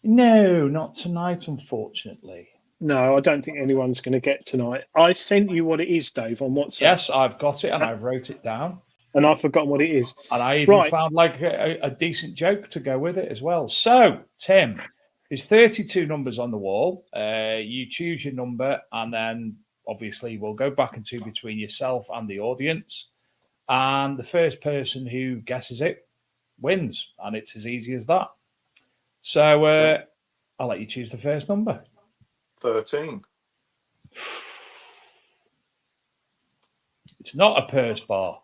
No, not tonight, unfortunately. No, I don't think anyone's going to get tonight. I sent you what it is, Dave, on WhatsApp. Yes, I've got it and I've wrote it down. And I've forgotten what it is. And I even found like a decent joke to go with it as well. So, Tim, there's 32 numbers on the wall. You choose your number, and then obviously we'll go back and two between yourself and the audience. And the first person who guesses it wins. And it's as easy as that. So I'll let you choose the first number. 13. It's not a purse bar.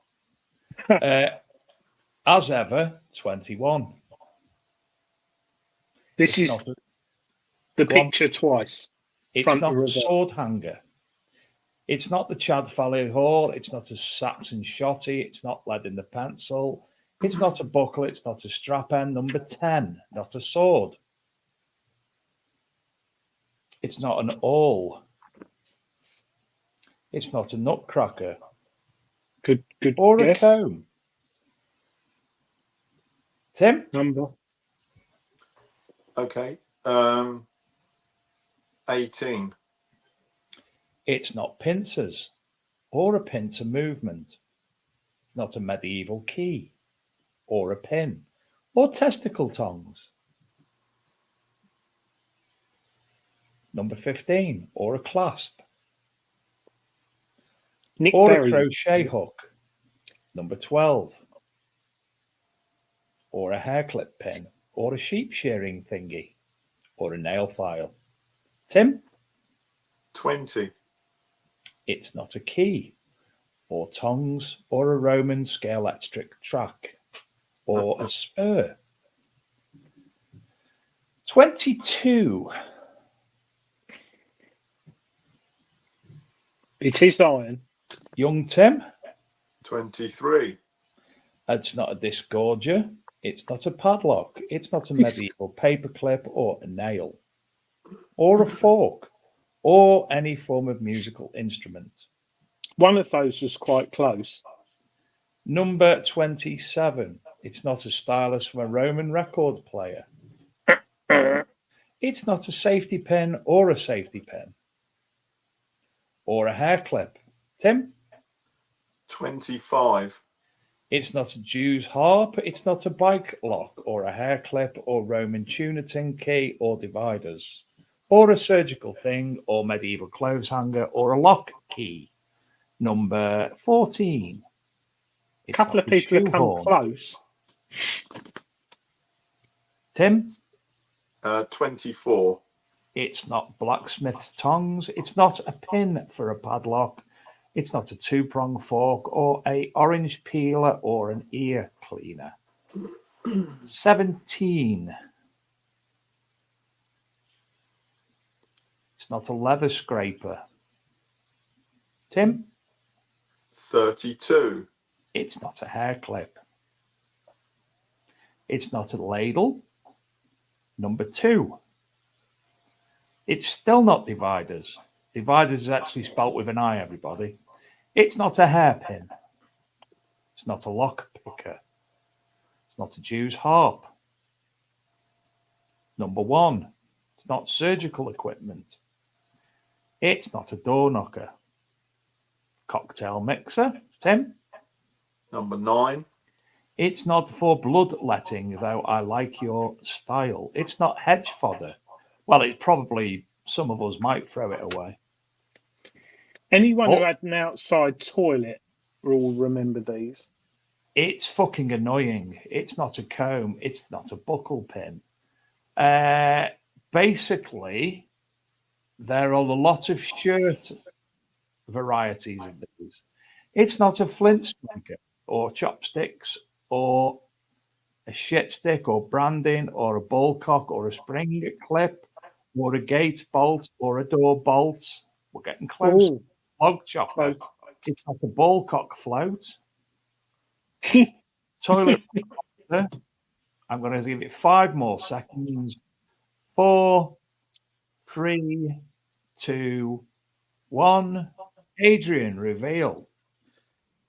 As ever, 21. This It's is not a, the go on. picture twice. It's Front not and a reverse. sword hanger. It's not the Chad Valley Hall. It's not a Saxon shotty. It's not lead in the pencil. It's not a buckle. It's not a strap end. Number 10, not a sword. It's not an awl. It's not a nutcracker Good or guess. a comb. Tim? Number. Okay. 18. It's not pincers or a pincer movement. It's not a medieval key or a pin or testicle tongs. Number 15, or a clasp. Nick Or Berry. a crochet hook. Number 12. Or a hair clip pin. Or a sheep shearing thingy. Or a nail file. Tim? 20. It's not a key. Or tongs. Or a Roman scalestric track. Or a spur. 22. It is iron. Young Tim? 23. It's not a disgorger. It's not a padlock. It's not a medieval paperclip or a nail. Or a fork. Or any form of musical instrument. One of those was quite close. Number 27. It's not a stylus from a Roman record player. It's not a safety pin or a safety pin. Or a hair clip. Tim? 25. It's not a Jew's harp. It's not a bike lock or a hair clip or Roman tuning key or dividers. Or a surgical thing or medieval clothes hanger or a lock key. Number 14. A couple of people have come close. Tim? 24. It's not blacksmith's tongs. It's not a pin for a padlock. It's not a two-prong fork or a orange peeler or an ear cleaner. 17. It's not a leather scraper. Tim? 32. It's not a hair clip. It's not a ladle. Number 2. It's still not dividers. Dividers is actually spelt with an I, everybody. It's not a hairpin. It's not a lock picker. It's not a Jew's harp. Number 1. It's not surgical equipment. It's not a door knocker. Cocktail mixer. Tim? Number 9. It's not for bloodletting, though I like your style. It's not hedge fodder. Well, it's probably some of us might throw it away. Anyone who had an outside toilet will remember these. It's fucking annoying. It's not a comb. It's not a buckle pin. Basically, there are a lot of shirt varieties of these. It's not a flint striker or chopsticks or a shit stick or branding or a bullcock or a spring clip or a gate bolt or a door bolt. We're getting close. Ooh. Log chopper. It's not a bullcock float. Toilet paper. I'm going to give it 5 more seconds. 4, 3, 2, 1. Adrian, reveal.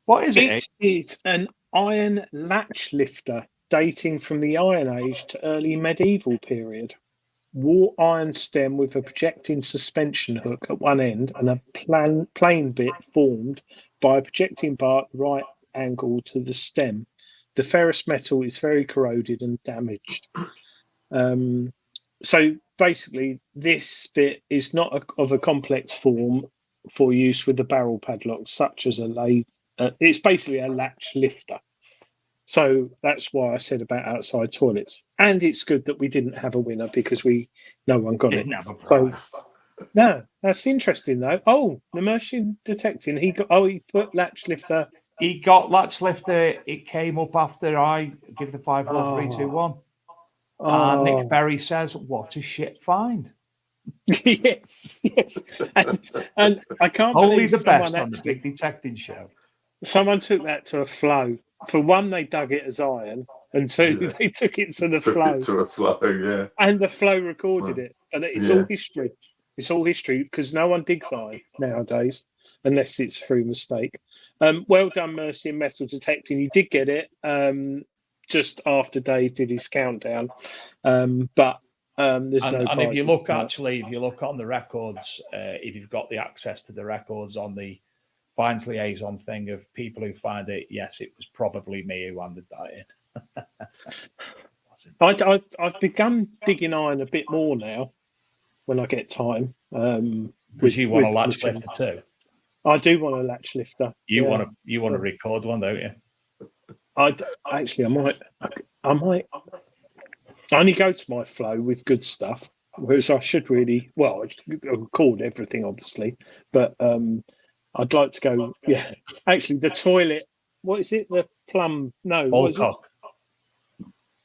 What is it? It is an iron latch lifter dating from the Iron Age to early medieval period. Wrought iron stem with a projecting suspension hook at one end and a plain bit formed by a projecting bar at right angle to the stem. The ferrous metal is very corroded and damaged. So basically, this bit is not of a complex form for use with the barrel padlock, such as a lathe. It's basically a latch lifter. So that's why I said about outside toilets. And it's good that we didn't have a winner because no one got it. So no, that's interesting though. Oh, the Mercian detecting, he put latch lifter he got Let's Lifter. It came up after I give the 5, 4, 3, 2, 1. And Nick Berry says, "What a shit find." Yes, and I can't Only believe the best someone on the Big Detecting Show. Someone took that to a flow. For one, they dug it as iron, and two, they took it to the flow. It to a flow, yeah. And the flow recorded it, and it's all history. It's all history because no one digs iron nowadays unless it's through mistake. Well done, Mercy and Metal Detecting. You did get it just after Dave did his countdown, but there's no. And if you look, if you look on the records, if you've got the access to the records on the Finds Liaison thing of people who find it, yes, it was probably me who handed that in. I've begun digging iron a bit more now when I get time. Because you want a latch lifter too. I do want a latch lifter. You want to record one, don't you? I might. I only go to my flow with good stuff, whereas I should really. Well, I record everything, obviously, but I'd like to go. Yeah, actually, the toilet. What is it? The plum? No, Ballcock.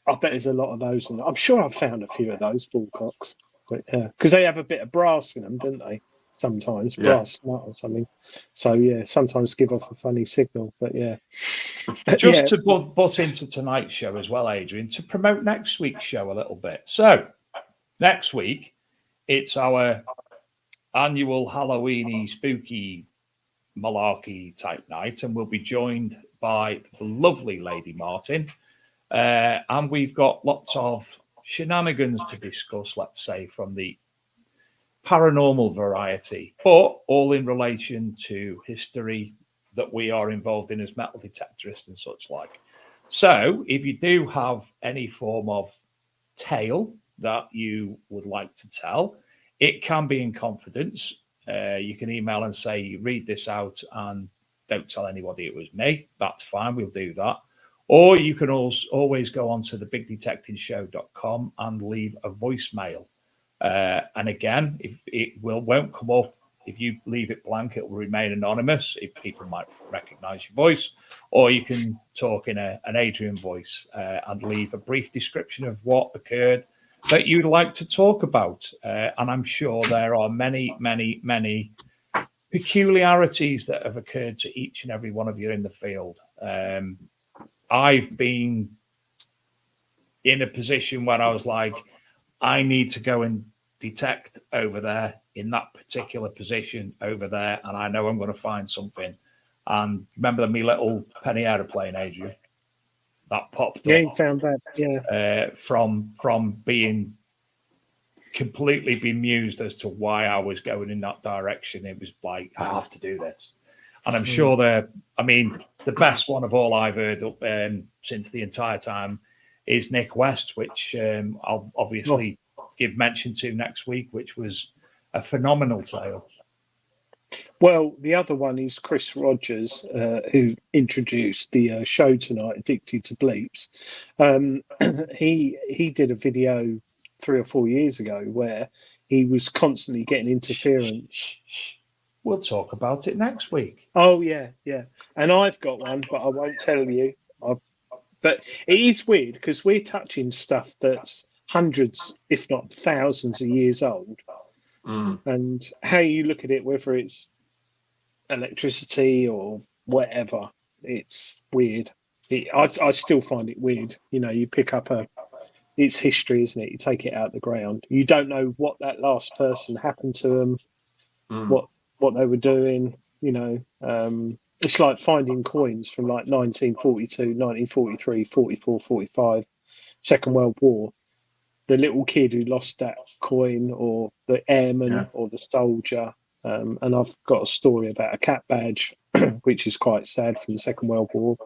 I bet there's a lot of those. I'm sure I've found a few of those ballcocks. But yeah, because they have a bit of brass in them, don't they? Sometimes brass nut or something. So yeah, sometimes give off a funny signal. But yeah, just to butt into tonight's show as well, Adrian, to promote next week's show a little bit. So next week, it's our annual Halloweeny spooky malarkey type night, and we'll be joined by the lovely Lady Martin, and we've got lots of shenanigans to discuss, let's say, from the paranormal variety, but all in relation to history that we are involved in as metal detectorists and such like. So if you do have any form of tale that you would like to tell, it can be in confidence. You can email and say, read this out and don't tell anybody it was me. That's fine. We'll do that. Or you can always go on to the bigdetectiveshow.com and leave a voicemail. And again, if it won't come up, if you leave it blank, it will remain anonymous. If people might recognize your voice, or you can talk in an Adrian voice and leave a brief description of what occurred that you'd like to talk about. And I'm sure there are many, many, many peculiarities that have occurred to each and every one of you in the field. I've been in a position where I was like, I need to go and detect over there in that particular position over there, and I know I'm going to find something. And remember me little penny aeroplane, Adrian? That popped up. Yeah, you found that. Yeah. From being completely bemused as to why I was going in that direction. It was like, I have to do this. And I'm sure the best one of all I've heard since the entire time is Nick West, which I'll obviously give mention to next week, which was a phenomenal tale. Well, the other one is Chris Rogers, who introduced the show tonight, Addicted to Bleeps. He did a video 3 or 4 years ago where he was constantly getting interference. We'll talk about it next week. Oh, yeah. And I've got one, but I won't tell you. But it is weird because we're touching stuff that's hundreds, if not thousands of years old. And how you look at it, whether it's electricity or whatever, it's weird. I still find it weird. You know, you pick up it's history, isn't it? You take it out of the ground. You don't know what that last person happened to them, what they were doing. You know, it's like finding coins from like 1942, 1943, 44, 45, Second World War. The little kid who lost that coin, or the airman, or the soldier. And I've got a story about a cat badge, which is quite sad, from the Second World War,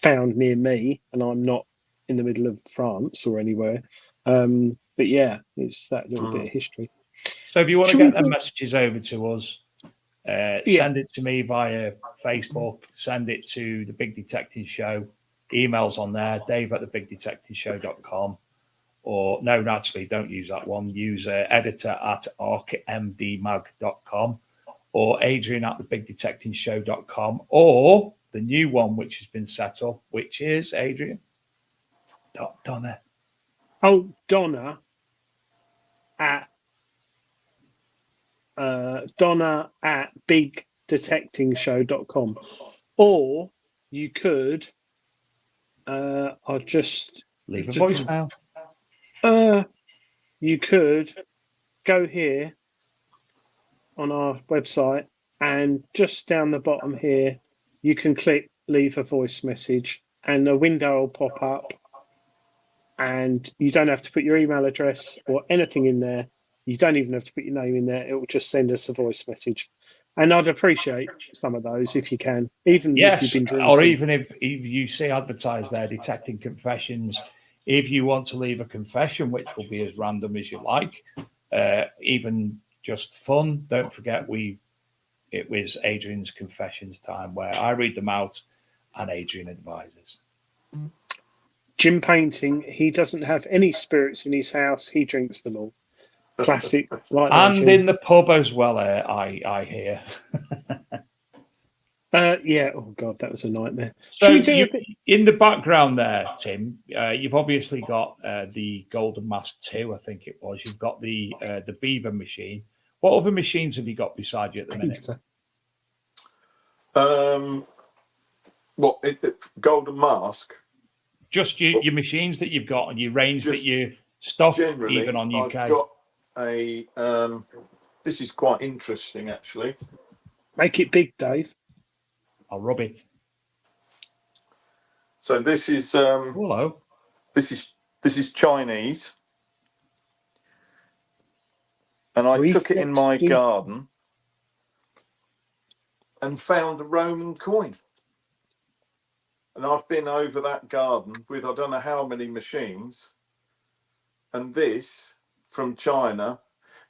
found near me, and I'm not in the middle of France or anywhere. But yeah, it's that little bit of history. So if you want to get them messages over to us, send it to me via Facebook, send it to the Big Detective Show. Emails on there, dave@thebigdetectiveshow.com. Or no, actually, don't use that one. Use editor@arkmdmag.com or Adrian@thebigdetectiveshow.com, or the new one which has been set up, which is Adrian. Donna. Oh, Donna at bigdetectingshow.com, or you could I'll just leave a voicemail. You could go here on our website, and just down the bottom here you can click leave a voice message, and a window will pop up, and you don't have to put your email address or anything in there. You don't even have to put your name in there. It will just send us a voice message. And I'd appreciate some of those if you can, even if you've been drinking. Or even if you see advertised there, Detecting Confessions, if you want to leave a confession, which will be as random as you like, even just fun, don't forget it was Adrian's Confessions time, where I read them out and Adrian advises. Jim Painting, he doesn't have any spirits in his house. He drinks them all. Classic. Like and in the pub as well, I hear. Yeah. Oh, God, that was a nightmare. So in the background there, Tim, you've obviously got the Golden Mask 2, I think it was. You've got the Beaver machine. What other machines have you got beside you at the minute? Golden Mask? Just your machines that you've got and your range that you stock even on UK. I've got this is quite interesting, actually. Make it big, Dave. I'll rub it. So this is hello. This is Chinese, and I took it in my garden and found a Roman coin. And I've been over that garden with I don't know how many machines, and this from China,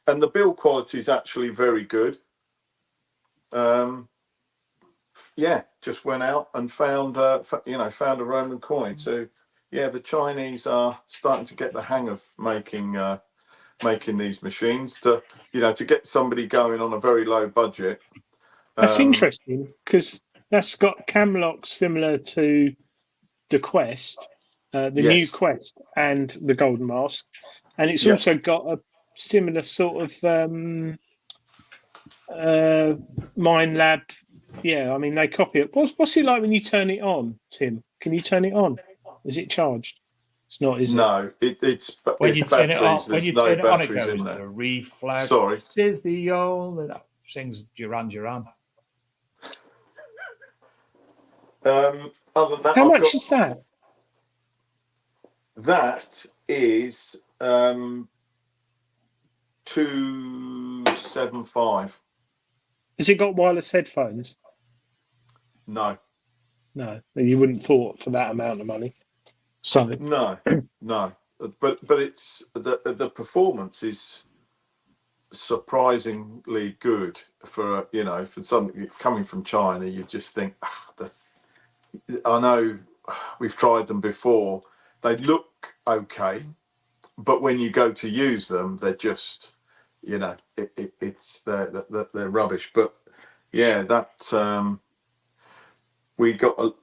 and the build quality is actually very good. Just went out and found found a Roman coin. So yeah, the Chinese are starting to get the hang of making these machines to get somebody going on a very low budget. That's interesting, because that's got cam locks similar to the Quest, new Quest, and the Golden Mask, and it's also got a similar sort of Mind Lab. Yeah, I mean they copy it. What's it like when you turn it on, Tim? Can you turn it on? Is it charged? It's not, is it? No, it's when you turn it on. When you turn it on, it goes in there. The reflex. Sorry, is the old that sings Duran Duran. Other than that, how much is that? That is $275. Has it got wireless headphones? No, you wouldn't thought for that amount of money. So no, but it's the performance is surprisingly good for for something coming from China. You just think I know we've tried them before. They look okay, but when you go to use them, they're just they're rubbish. But yeah, that we got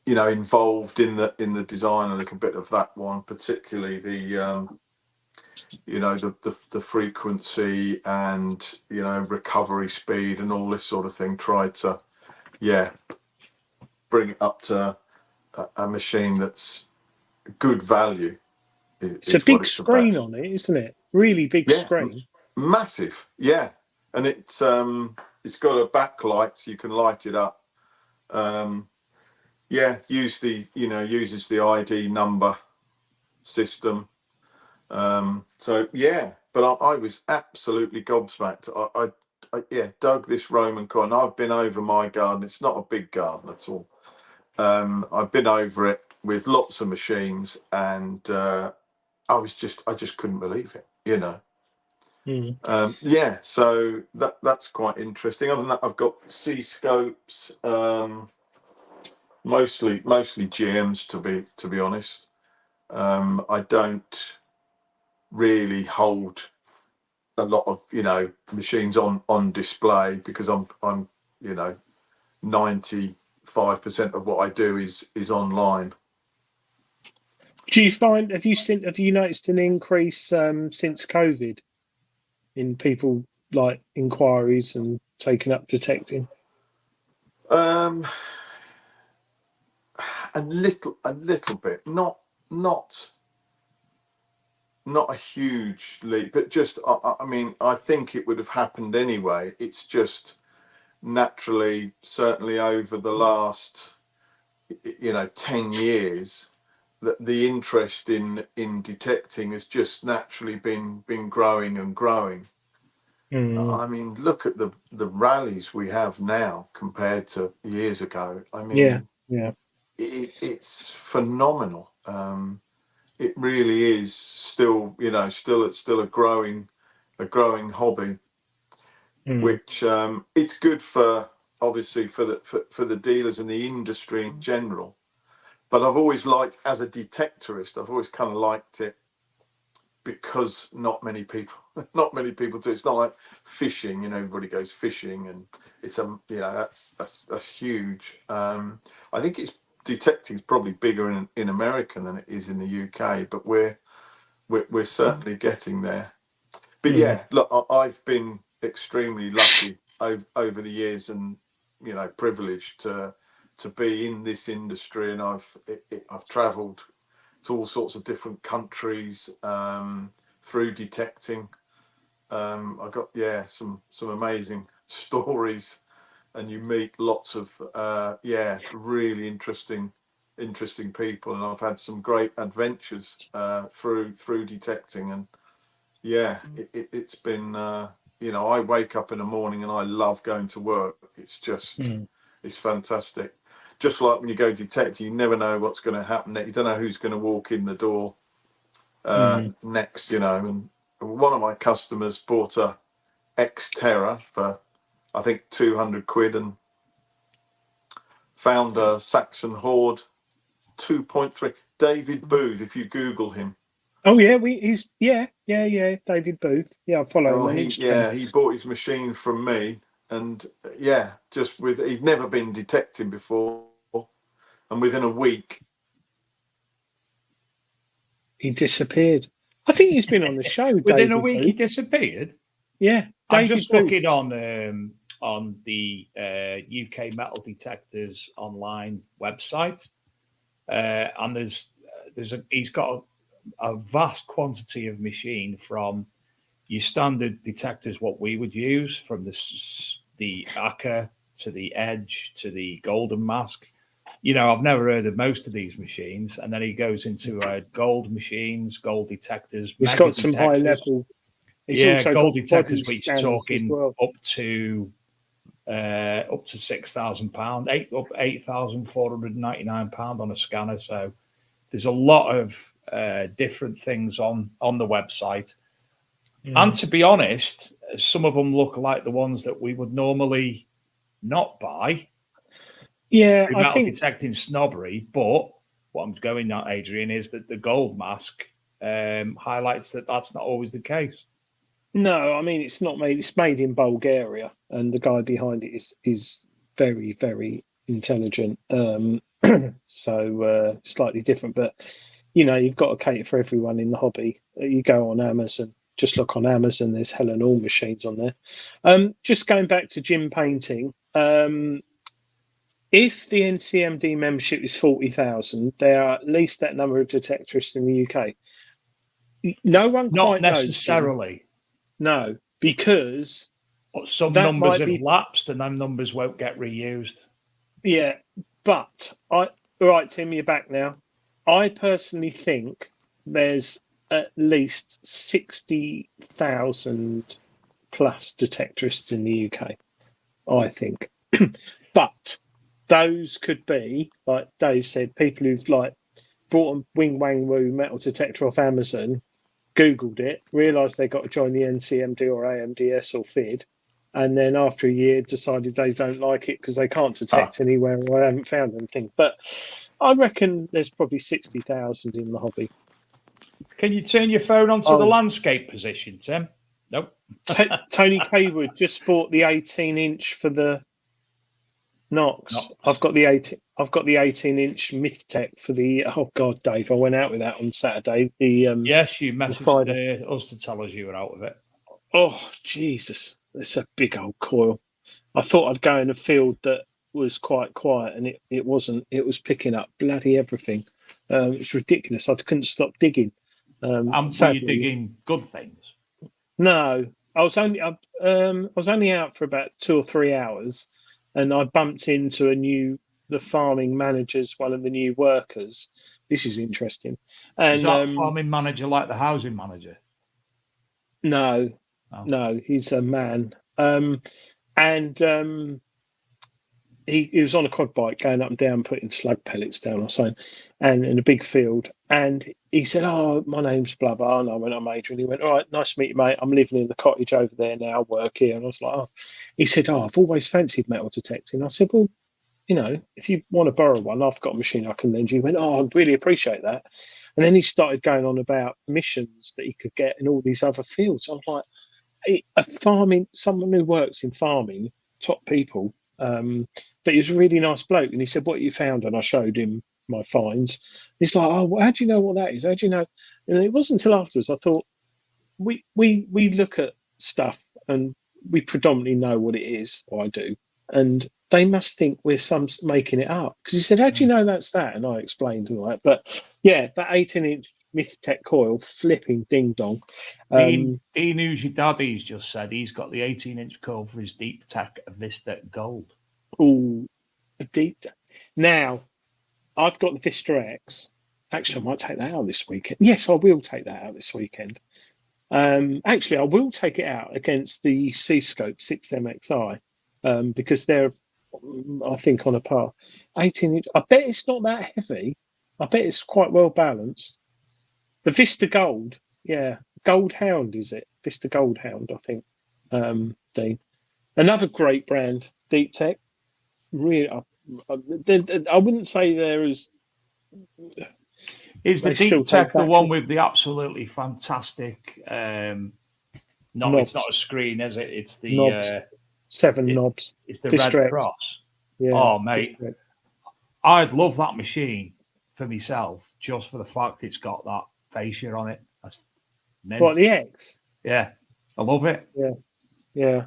involved in the design a little bit of that one, particularly the the frequency and recovery speed and all this sort of thing. Tried to bring it up to a machine that's good value. It's a big screen on it, isn't it? Really big screen. Massive, and it's got a backlight so you can light it up. Uses the ID number system. But I was absolutely gobsmacked. I dug this Roman coin. I've been over my garden. It's not a big garden at all. I've been over it with lots of machines, and I just couldn't believe it. So that's quite interesting. Other than that, I've got C scopes, mostly GMs to be honest. I don't really hold a lot of machines on display because I'm 90 95% of what I do is online. Do you find have you noticed an increase since COVID in people like inquiries and taking up detecting? A little bit, not a huge leap, but just I mean, I think it would have happened anyway. It's just naturally, certainly over the last 10 years, that the interest in detecting has just naturally been growing and growing. I mean, look at the rallies we have now compared to years ago. I mean, yeah. It's phenomenal. It really is still a growing hobby, which it's good for, obviously, for the dealers and the industry in general. But I've always liked, as a detectorist, I've always kind of liked it because not many people do. It's not like fishing, everybody goes fishing, and it's that's huge. I think detecting is probably bigger in America than it is in the UK, but we're certainly getting there. But yeah, look, I've been extremely lucky over the years, and privileged to be in this industry, and I've travelled to all sorts of different countries through detecting. I got some amazing stories, and you meet lots of really interesting people, and I've had some great adventures through detecting, and it's been I wake up in the morning and I love going to work. It's just it's fantastic. Just like when you go detecting, you never know what's going to happen. You don't know who's going to walk in the door next, And one of my customers bought a X-Terror for, I think, 200 quid, and found a Saxon Horde 2.3. David Booth, if you Google him. Oh yeah, he's David Booth. Yeah, I follow him on Instagram. He bought his machine from me, and he'd never been detecting before, and within a week he disappeared. I think he's been on the show. Within a week, he disappeared. Yeah, I'm just looking on the UK Metal Detectors online website, and he's got a vast quantity of machine, from your standard detectors, what we would use, from the ACA to the Edge to the Golden Mask. I've never heard of most of these machines, and then he goes into gold machines, gold detectors. He's got some high level. Gold detectors, which is talking up to £6,000, £8,499 on a scanner. So there's a lot of different things on the website. And to be honest, some of them look like the ones that we would normally not buy. Yeah, I think detecting snobbery, but what I'm going at, Adrian, is that the Gold Mask highlights that that's not always the case. No, I mean, it's not made. It's made in Bulgaria, and the guy behind it is very, very intelligent. So slightly different, but you've got to cater for everyone in the hobby. You go on Amazon, just look on Amazon. There's hell and all machines on there. Just going back to gym painting. If the NCMD membership is 40,000, there are at least that number of detectorists in the UK. No one not quite necessarily. Knows. No, because some numbers have lapsed, and them numbers won't get reused. Yeah, but all right, Tim, you're back now. I personally think there's at least 60,000 plus detectorists in the UK. I think, but those could be, like Dave said, people who've bought a Wing Wang Woo metal detector off Amazon, Googled it, realised they got to join the NCMD or AMDS or FID, and then after a year decided they don't like it because they can't detect anywhere, or I haven't found anything. But I reckon there's probably 60,000 in the hobby. Can you turn your phone onto the landscape position, Tim? Nope. Tony Haywood just bought the 18-inch for the Knox. I've got the 18-inch Mythtech for the. Oh God, Dave! I went out with that on Saturday. Yes, you messaged us to tell us you were out of it. Oh Jesus, it's a big old coil. I thought I'd go in a field that was quite quiet, and it wasn't. It was picking up bloody everything. It's ridiculous. I couldn't stop digging. And were you digging good things? No, I was only out for about 2 or 3 hours, and I bumped into the farming manager's one of the new workers. This is interesting. And is that farming manager like the housing manager? No, no, he's a man. He was on a quad bike going up and down, putting slug pellets down or something, and in a big field. And he said, "Oh, my name's blah blah." And I went, "I'm Adrian." He went, "All right, nice to meet you, mate. I'm living in the cottage over there now. Work here." And I was like, "Oh." He said, "Oh, I've always fancied metal detecting." I said, "Well, you know, if you want to borrow one, I've got a machine I can lend you." He went, "Oh, I'd really appreciate that." And then he started going on about missions that he could get in all these other fields. I was like, someone who works in farming, top people. But he was a really nice bloke, and he said, "What you found?" And I showed him my finds. He's like, "Oh, how do you know what that is? How do you know?" And it wasn't until afterwards I thought, we look at stuff and we predominantly know what it is, or I do, and they must think we're making it up. Because he said, "How do you know that's that?" And I explained all that. But yeah, that 18-inch Mythtech coil, flipping ding dong. Dean Who's Your Daddy's just said he's got the 18-inch coil for his Deep Tech Vista Gold. Oh, a deep. Now, I've got the Vista X. Actually, I might take that out this weekend. Yes, I will take that out this weekend. Actually, I will take it out against the C-Scope 6MXI because they're, I think, on a par. 18-inch. I bet it's not that heavy. I bet it's quite well balanced. The Vista Gold, yeah, Gold Hound is it? Vista Gold Hound, I think. Dean, another great brand, Deep Tech. Really, I wouldn't say there is. Is the Deep Tech the one with the absolutely fantastic? No, it's not a screen, is it? It's the knobs. 7 knobs. It's the Red Cross. Yeah. Oh, mate, I'd love that machine for myself just for the fact it's got that fascia on it. That's mint. What, the X? Yeah, I love it. Yeah.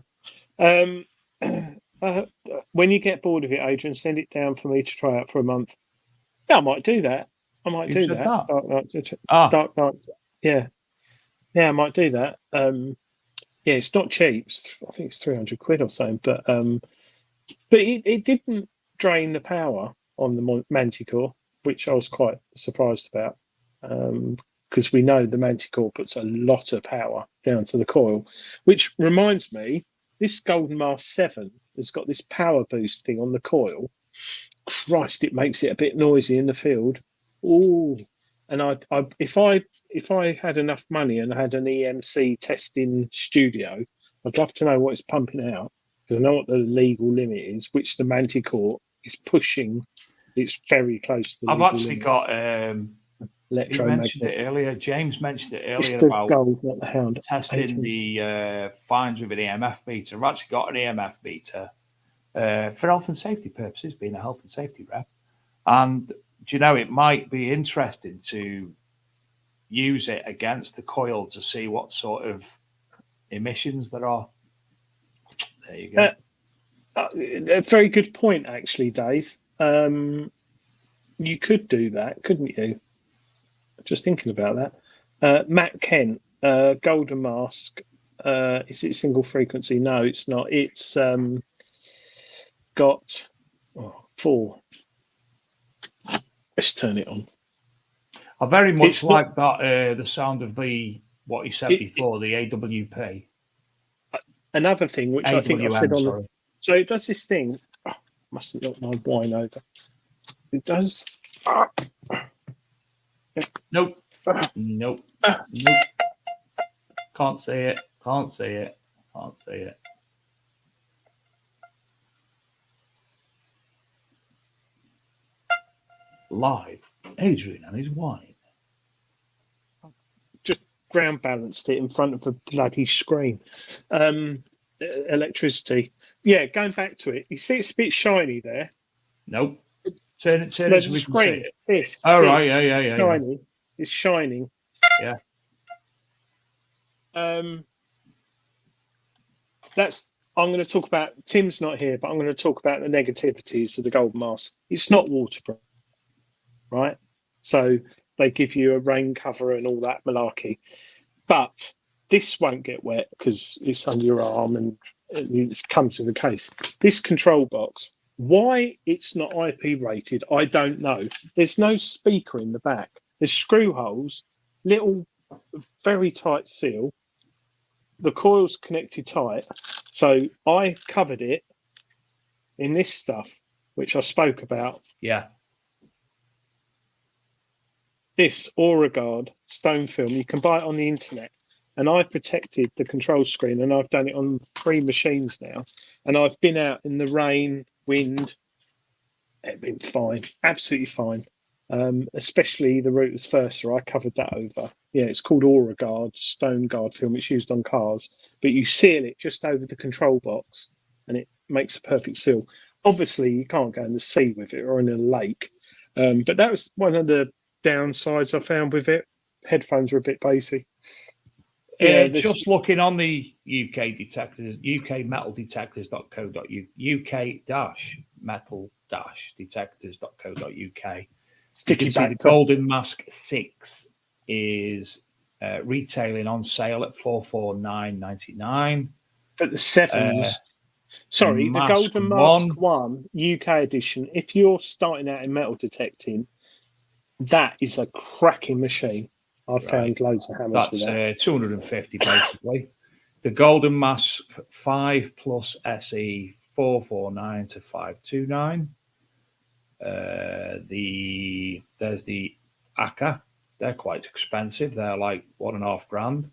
When you get bored of it, Adrian, send it down for me to try out for a month. Yeah, I might do that. Dark Knight. Dark Knight. Yeah, I might do that. Yeah, it's not cheap. I think it's 300 quid or something. But it didn't drain the power on the Manticore, which I was quite surprised about. Because we know the Manticore puts a lot of power down to the coil, which reminds me, this Golden Mask 7 has got this power boost thing on the coil. Christ, it makes it a bit noisy in the field. Oh, and if I had enough money and I had an EMC testing studio, I'd love to know what it's pumping out, because I know what the legal limit is, which the Manticore is pushing. It's very close to the I've actually limit. Got you mentioned it earlier. James mentioned it earlier it's the about gold, not the hound. testing the fines with an EMF meter. I've actually got an EMF meter for health and safety purposes, being a health and safety rep. And do you know, it might be interesting to use it against the coil to see what sort of emissions there are. There you go. A very good point, actually, Dave. You could do that, couldn't you? Just thinking about that. Matt Kent, Golden Mask. Is it single frequency? No, it's not. It's got 4. Let's turn it on. I very much like that. The sound of what he said before, the AWP. Another thing, which I think I said on. So it does this thing. Oh, mustn't knock my wine over. It does. Nope. Nope. Can't see it. Can't see it. Can't see it. Live, Adrian and his wine. Just ground balanced it in front of a bloody screen. electricity. Yeah, going back to it, you see it's a bit shiny there. Nope. Turn it so No, we the can see screen. it. This. Oh, this, right, yeah. Shiny. It's shining. Yeah. I'm going to talk about. Tim's not here, but I'm going to talk about the negativities of the Golden Mask. It's not waterproof, right? So they give you a rain cover and all that malarkey, but this won't get wet because it's under your arm and it comes in the case. This control box, why it's not IP rated, I don't know. There's no speaker in the back. There's screw holes, little, very tight seal. The coil's connected tight. So I covered it in this stuff, which I spoke about. Yeah. This AuraGuard stone film, you can buy it on the internet. And I protected the control screen, and I've done it on 3 machines now. And I've been out in the rain, wind. It's been fine, absolutely fine. Especially the Rooters Versa, I covered that over. Yeah, it's called AuraGuard, stone guard film. It's used on cars, but you seal it just over the control box, and it makes a perfect seal. Obviously, you can't go in the sea with it or in a lake, but that was one of the downsides I found with it. Headphones are a bit basic. Yeah, just looking on the UK detectors, UK-metal-detectors.co.uk. You can see the Golden Mask 6 is retailing on sale at $449.99. But the 7s, sorry, the Golden Mask 1 UK edition, if you're starting out in metal detecting, that is a cracking machine. I've found loads of hammers with that. That's 250 basically. The Golden Mask 5 Plus SE 449 to 529. There's the ACA. They're quite expensive. They're like $1,500.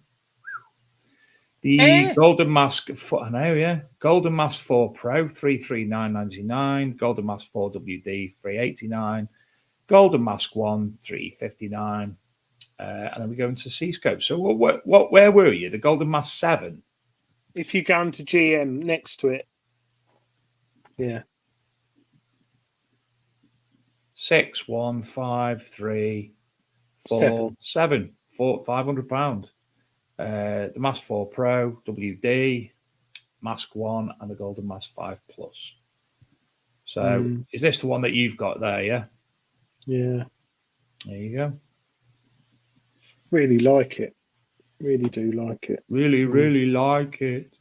The Golden Mask 4, I know, yeah. Golden Mask 4 Pro 339.99. Golden Mask 4 WD 389. Golden Mask 1 359. And then we go into C-scope. So where were you? The Golden Mask 7? If you go into GM next to it, yeah. 6, 1, 5, 3, 4, 7. £500. The Mask 4 Pro, WD, Mask 1, and the Golden Mask 5 Plus. So is this the one that you've got there, yeah? Yeah. There you go. Really like it. Really do like it. Really like it.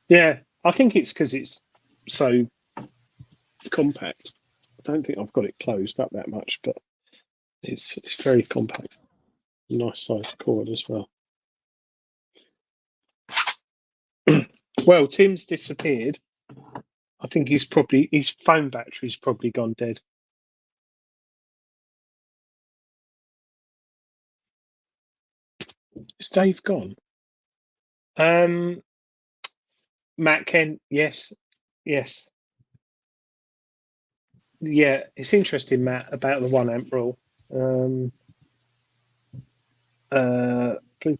Yeah, I think it's because it's so compact. I don't think I've got it closed up that much, but it's very compact. Nice size cord as well. Well, Tim's disappeared. I think his phone battery's probably gone dead. Is Dave gone? Matt Kent, yes. Yeah, it's interesting, Matt, about the 1 amp rule. Blue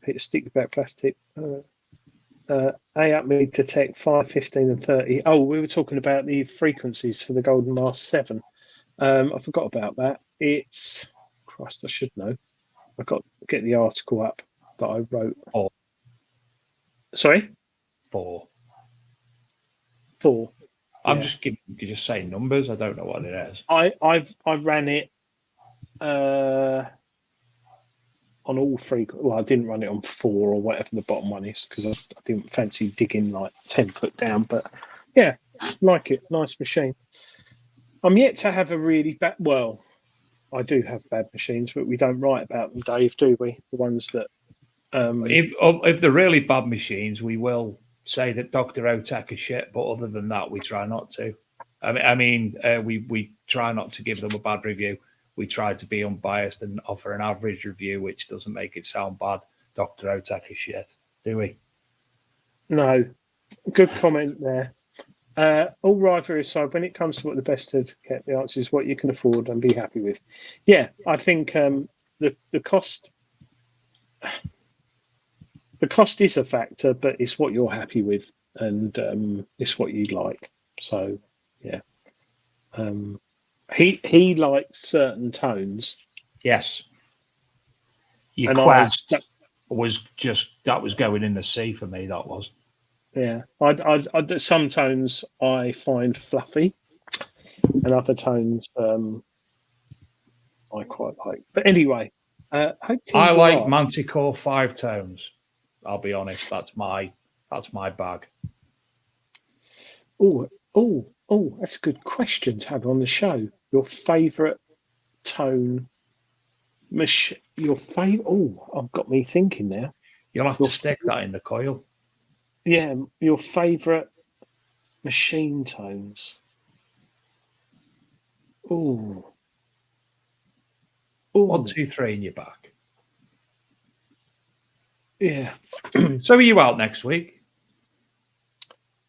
pit stick about plastic. A-up me detect 5, 15 and 30. Oh, we were talking about the frequencies for the Golden Mask 7. I forgot about that. It's, Christ, I should know. I've got to get the article up that I wrote. 4. Sorry? 4. I'm just saying numbers. I don't know what it is. I ran it on all 3. Well, I didn't run it on 4 or whatever the bottom one is because I didn't fancy digging like 10 foot down. But yeah, like it. Nice machine. I'm yet to have a really bad. Well, I do have bad machines, but we don't write about them, Dave, do we? The ones that. If they're really bad machines, we will say that Dr. Otek is shit, but other than that, we try not to. We try not to give them a bad review. We try to be unbiased and offer an average review, which doesn't make it sound bad. Dr. Otek is shit, do we? No. Good comment there. All rivalry aside, when it comes to what the best to get, the answer is what you can afford and be happy with. Yeah, I think the cost. The cost is a factor, but it's what you're happy with. and it's what you like. So yeah, he likes certain tones. Yes. Your And Quest was going in the sea for me. That was. Yeah, I some tones I find fluffy, and other tones I quite like. But anyway, hope I Tim's like alright. Manticore 5 tones. I'll be honest. That's my bag. Oh, that's a good question to have on the show. Your favourite tone, your favourite. Oh, I've got me thinking now. You'll have to stick that in the coil. Yeah, your favourite machine tones. Oh. 1, 2, 3 in your back. Yeah. So are you out next week?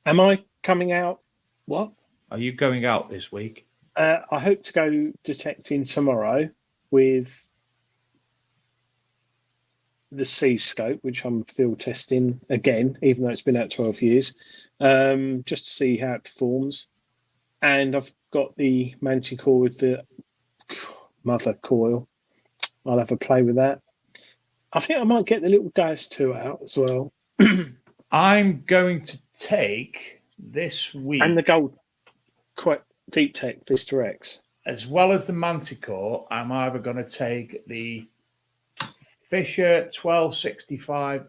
Am I coming out? What? Are you going out this week? I hope to go detecting tomorrow with the C scope, which I'm field testing again, even though it's been out 12 years, just to see how it performs. And I've got the Manticore with the mother coil. I'll have a play with that. I think I might get the little Daz 2 out as well. I'm going to take this week. And the gold quite Deep Tech Vista X. As well as the Manticore, I'm either going to take the Fisher 1265X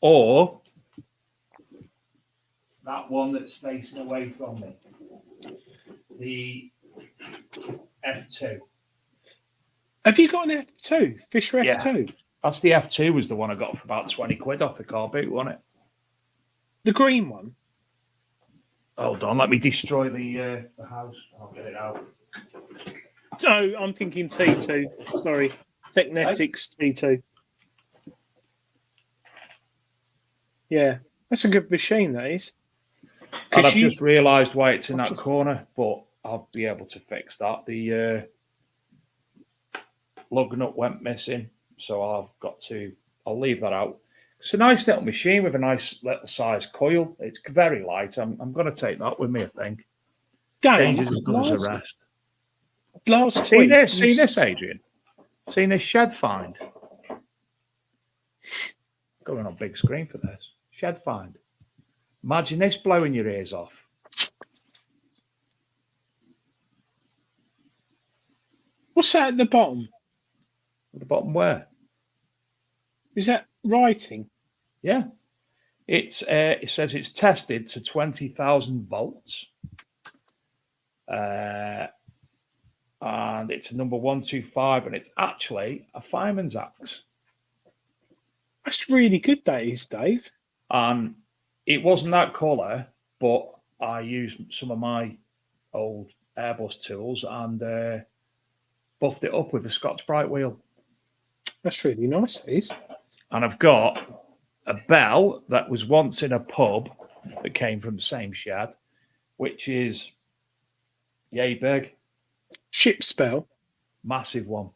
or that one that's facing away from me, the F2. Have you got an F2? Fisher F2? Yeah. That's the F2 was the one I got for about 20 quid off the car boot, wasn't it? The green one? Hold on, let me destroy the house. I'll get it out. No, I'm thinking T2. Sorry. Technetics T2. Yeah, that's a good machine, that is. And I've just realised why it's in that corner, but I'll be able to fix that. The lug nut went missing, so I'll leave that out. It's a nice little machine with a nice little size coil. It's very light. I'm going to take that with me, I think. Changes as good as the rest. See this, Adrian? Seen this shed find? Going on big screen for this. Shed find. Imagine this blowing your ears off. What's that at the bottom? At the bottom where? Is that writing? Yeah. It says it's tested to 20,000 volts. And it's a number 125, and it's actually a fireman's axe. That's really good, that is, Dave. It wasn't that colour, but I used some of my old Airbus tools and buffed it up with a Scotch Brite wheel. That's really nice, it is. And I've got a bell that was once in a pub that came from the same shed, which is yay big. Ship's bell. Massive one.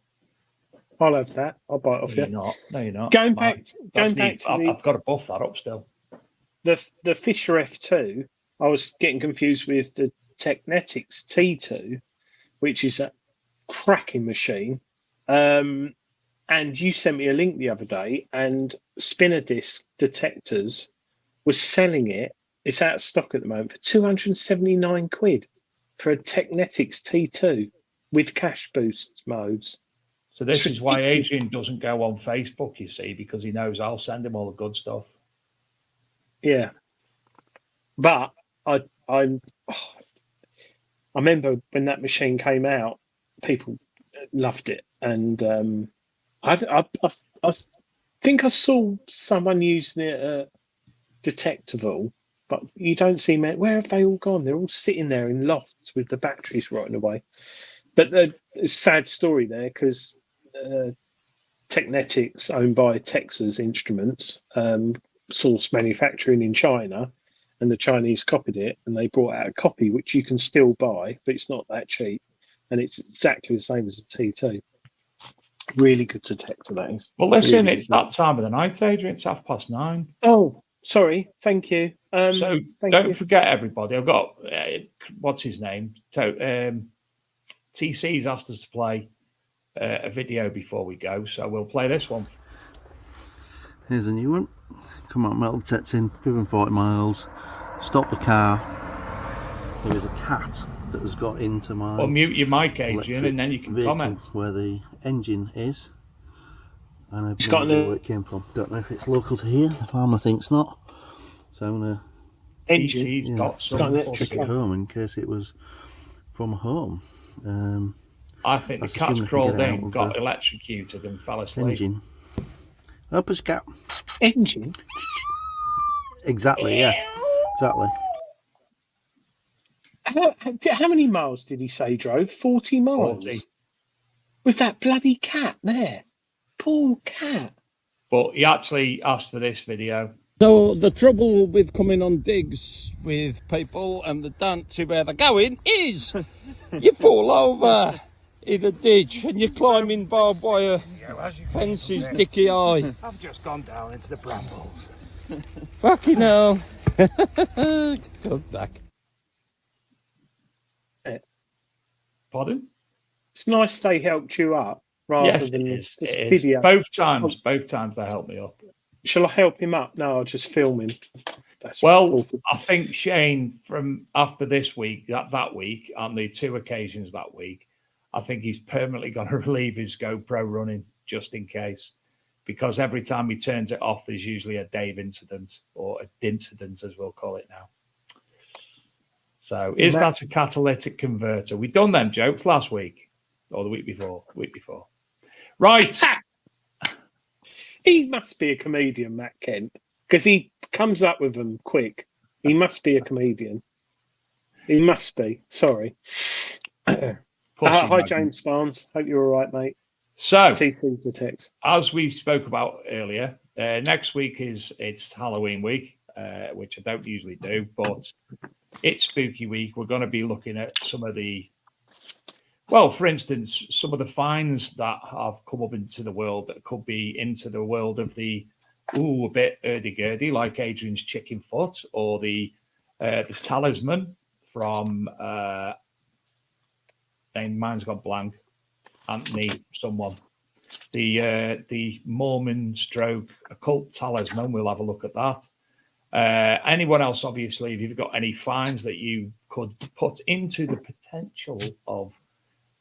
I'll have that. I'll buy it off you. No, you're not. Going back to I've got to buff that up still. The Fisher F2, I was getting confused with the Technetics T2, which is a cracking machine. And you sent me a link the other day, and Spinner Disc Detectors was selling it. It's out of stock at the moment for 279 quid for a Technetics T2 with cash boost modes. So this is why Adrian doesn't go on Facebook, you see, because he knows I'll send him all the good stuff. Yeah, but I remember when that machine came out, people loved it, and I think I saw someone using it at Detectable, but you don't see many. Where have they all gone? They're all sitting there in lofts with the batteries rotting away. But it's a sad story there because Technetics, owned by Texas Instruments, sourced manufacturing in China, and the Chinese copied it, and they brought out a copy which you can still buy, but it's not that cheap, and it's exactly the same as a T2. Really good detector, that is. Well, listen, really it's that time of the night, Adrian. It's 9:30. Oh, Sorry, thank you. So don't forget, everybody. I've got what's his name? TC's asked us to play a video before we go, so we'll play this one. Here's a new one. Come on, metal detecting, driven 40 miles. Stop the car. There is a cat that has got into my. Well, mute your mic, Adrian, and then you can comment where the engine is. And I've no idea where it came from. Don't know if it's local to here. The farmer thinks not. So I'm gonna got some check it home in case it was from home. I think the cat's crawled in, got electrocuted, and fell asleep. Engine. Up a scat. Engine. Exactly. Yeah. Exactly. How many miles did he say drove? 40 miles. 40. With that bloody cat there. Poor cat. But he actually asked for this video. So the trouble with coming on digs with people and they don't see where they're going is you fall over in a ditch and you're climbing barbed wire fences, dicky eye. I've just gone down into the brambles. Fucking hell. Come back. Pardon? It's nice they helped you up rather than this video. Both times they helped me up. Shall I help him up? No, I'll just film him. I think Shane, from after this week, that week, on the 2 occasions that week, I think he's permanently going to leave his GoPro running just in case, because every time he turns it off, there's usually a Dave incident, or a dincident, as we'll call it now. So is that a catalytic converter? We done them jokes last week, or the week before. Right. He must be a comedian, Matt Kent, because he comes up with them quick. He must be a comedian. He must be. Sorry. Hi, James Barnes. Hope you're all right, mate. So, TC Detectors. As we spoke about earlier, next week it's Halloween week, which I don't usually do, but it's spooky week. We're going to be looking at some of the, well, for instance, some of the finds that have come up into the world that could be into the world of the, a bit hurdy-gurdy, like Adrian's chicken foot, or the talisman from, mine's gone blank, Anthony, someone. The Mormon stroke occult talisman, we'll have a look at that. Anyone else, obviously, if you've got any finds that you could put into the potential of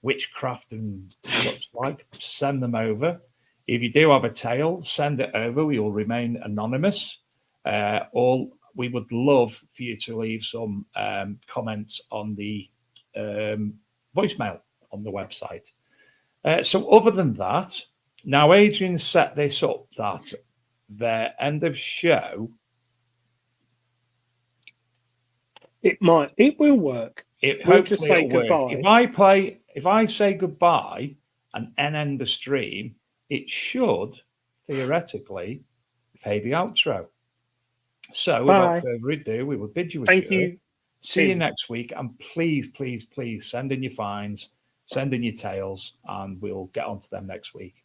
witchcraft and such like, send them over. If you do have a tale, send it over. We will remain anonymous. We would love for you to leave some comments on the voicemail on the website. So other than that, now Adrian set this up that the end of show. It will work. We'll just say goodbye. If I say goodbye and end the stream, it should theoretically pay the outro. So without further ado, we will bid you adieu. Thank you. See you next week, and please, please, please send in your finds, send in your tales, and we'll get on to them next week.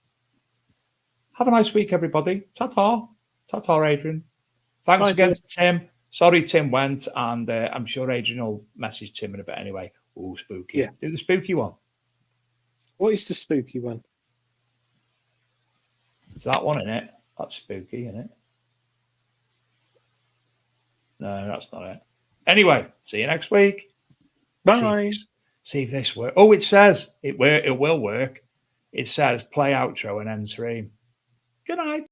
Have a nice week, everybody. Ta-ta. Ta-ta, Adrian. Thanks again to Tim. Sorry Tim went, and I'm sure Adrian will message Tim in a bit anyway. Oh, spooky. Yeah. Do the spooky one. What is the spooky one? Is that one in it? That's spooky, isn't it? No, that's not it. Anyway, see you next week. Bye. See if this works. Oh, it says it will work. It says play outro and end stream. Good night.